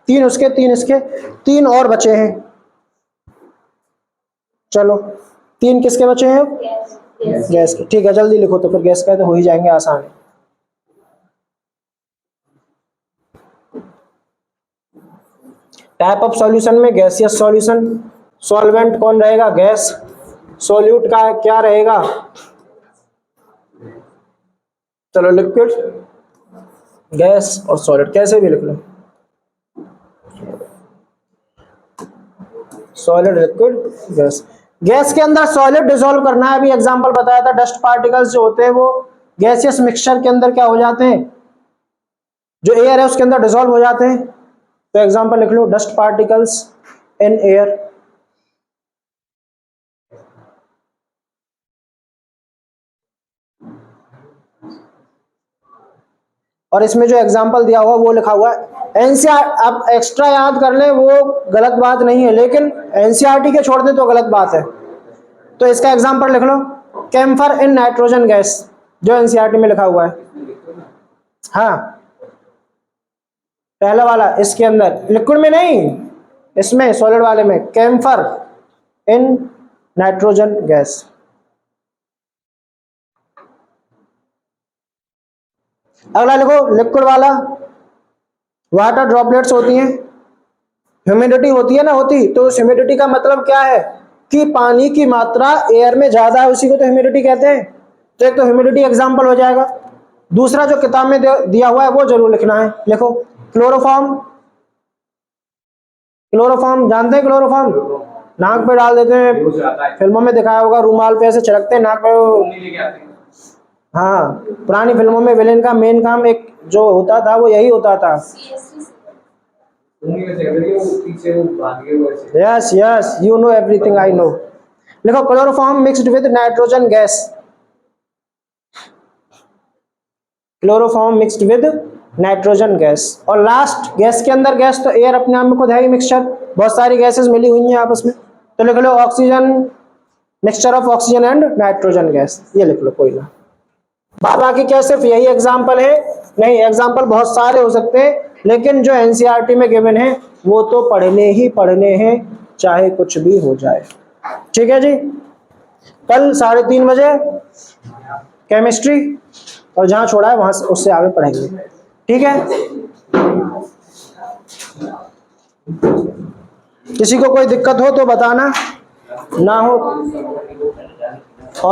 3 उसके 3 इसके, 3 और बचे हैं। चलो 3 किसके बचे हैं, गैस के, ठीक है। जल्दी लिखो तो फिर गैस का तो हो ही जाएंगे आसान। टाइप ऑफ सॉल्यूशन में गैसियस सॉल्यूशन, सॉल्वेंट कौन रहेगा, गैस। सॉल्यूट का क्या रहेगा, चलो लिक्विड, गैस और सॉलिड, कैसे भी लिख लो, सॉलिड, लिक्विड, गैस। गैस के अंदर सॉलिड डिसॉल्व करना है, अभी एग्जांपल बताया था, डस्ट पार्टिकल्स जो होते हैं वो गैसियस मिक्सचर के अंदर क्या हो जाते हैं, जो एयर है उसके अंदर डिसॉल्व हो जाते हैं। तो एग्जांपल लिख लो, डस्ट पार्टिकल्स इन एयर। और इसमें जो एग्जांपल दिया हुआ वो लिखा हुआ है एनसीआर। आप एक्स्ट्रा याद कर ले वो गलत बात नहीं है, लेकिन एनसीईआरटी के छोड़ दे तो गलत बात है। तो इसका एग्जांपल लिख लो, कैम्फर इन नाइट्रोजन गैस, जो एनसीईआरटी में लिखा हुआ है। हाँ, पहला वाला इसके अंदर, लिक्विड में नहीं, इसमें सॉलिड वाले में, कैम्फर इन नाइट्रोजन गैस। अगला लिखो लिक्विड वाला, वाटर ड्रॉपलेट्स होती हैं, ह्यूमिडिटी होती है ना, होती, तो उस ह्यूमिडिटी का मतलब क्या है कि पानी की मात्रा एयर में ज्यादा है, उसी को तो ह्यूमिडिटी कहते हैं। तो एक तो ह्यूमिडिटी एग्जांपल हो जाएगा। दूसरा जो किताब में दिया हुआ है वो जरूर लिखना है। लिखो क्लोरोफॉर्म, क्लोरोफॉर्म जानते हैं? क्लोरोफॉर्म नाक पे डाल देते हैं, फिल्मों में दिखाया होगा, रूमाल पे ऐसे छिड़कते हैं नाक पे। हाँ, पुरानी फिल्मों में विलेन का मेन काम एक जो होता था वो यही होता था। Yes yes, you know everything, I know. लिखो chloroform mixed with nitrogen gas, chloroform mixed with nitrogen gas. और लास्ट गैस के अंदर गैस तो एयर अपने आप में खुद है ही मिक्सचर, बहुत सारी गैसेस मिली हुई हैं आपस में। तो लिख लो oxygen, mixture of oxygen and nitrogen gas, ये लिख लो कोई ना। बाकी क्या सिर्फ यही एग्जाम्पल है? नहीं, एग्जाम्पल बहुत सारे हो सकते हैं, लेकिन जो एनसीईआरटी में गिवन है वो तो पढ़ने ही पढ़ने हैं, चाहे कुछ भी हो जाए। ठीक है जी, कल 3:30 बजे केमिस्ट्री, और जहाँ छोड़ा है वहां से उससे आगे पढ़ेंगे। ठीक है, किसी को कोई दिक्कत हो तो बताना, ना हो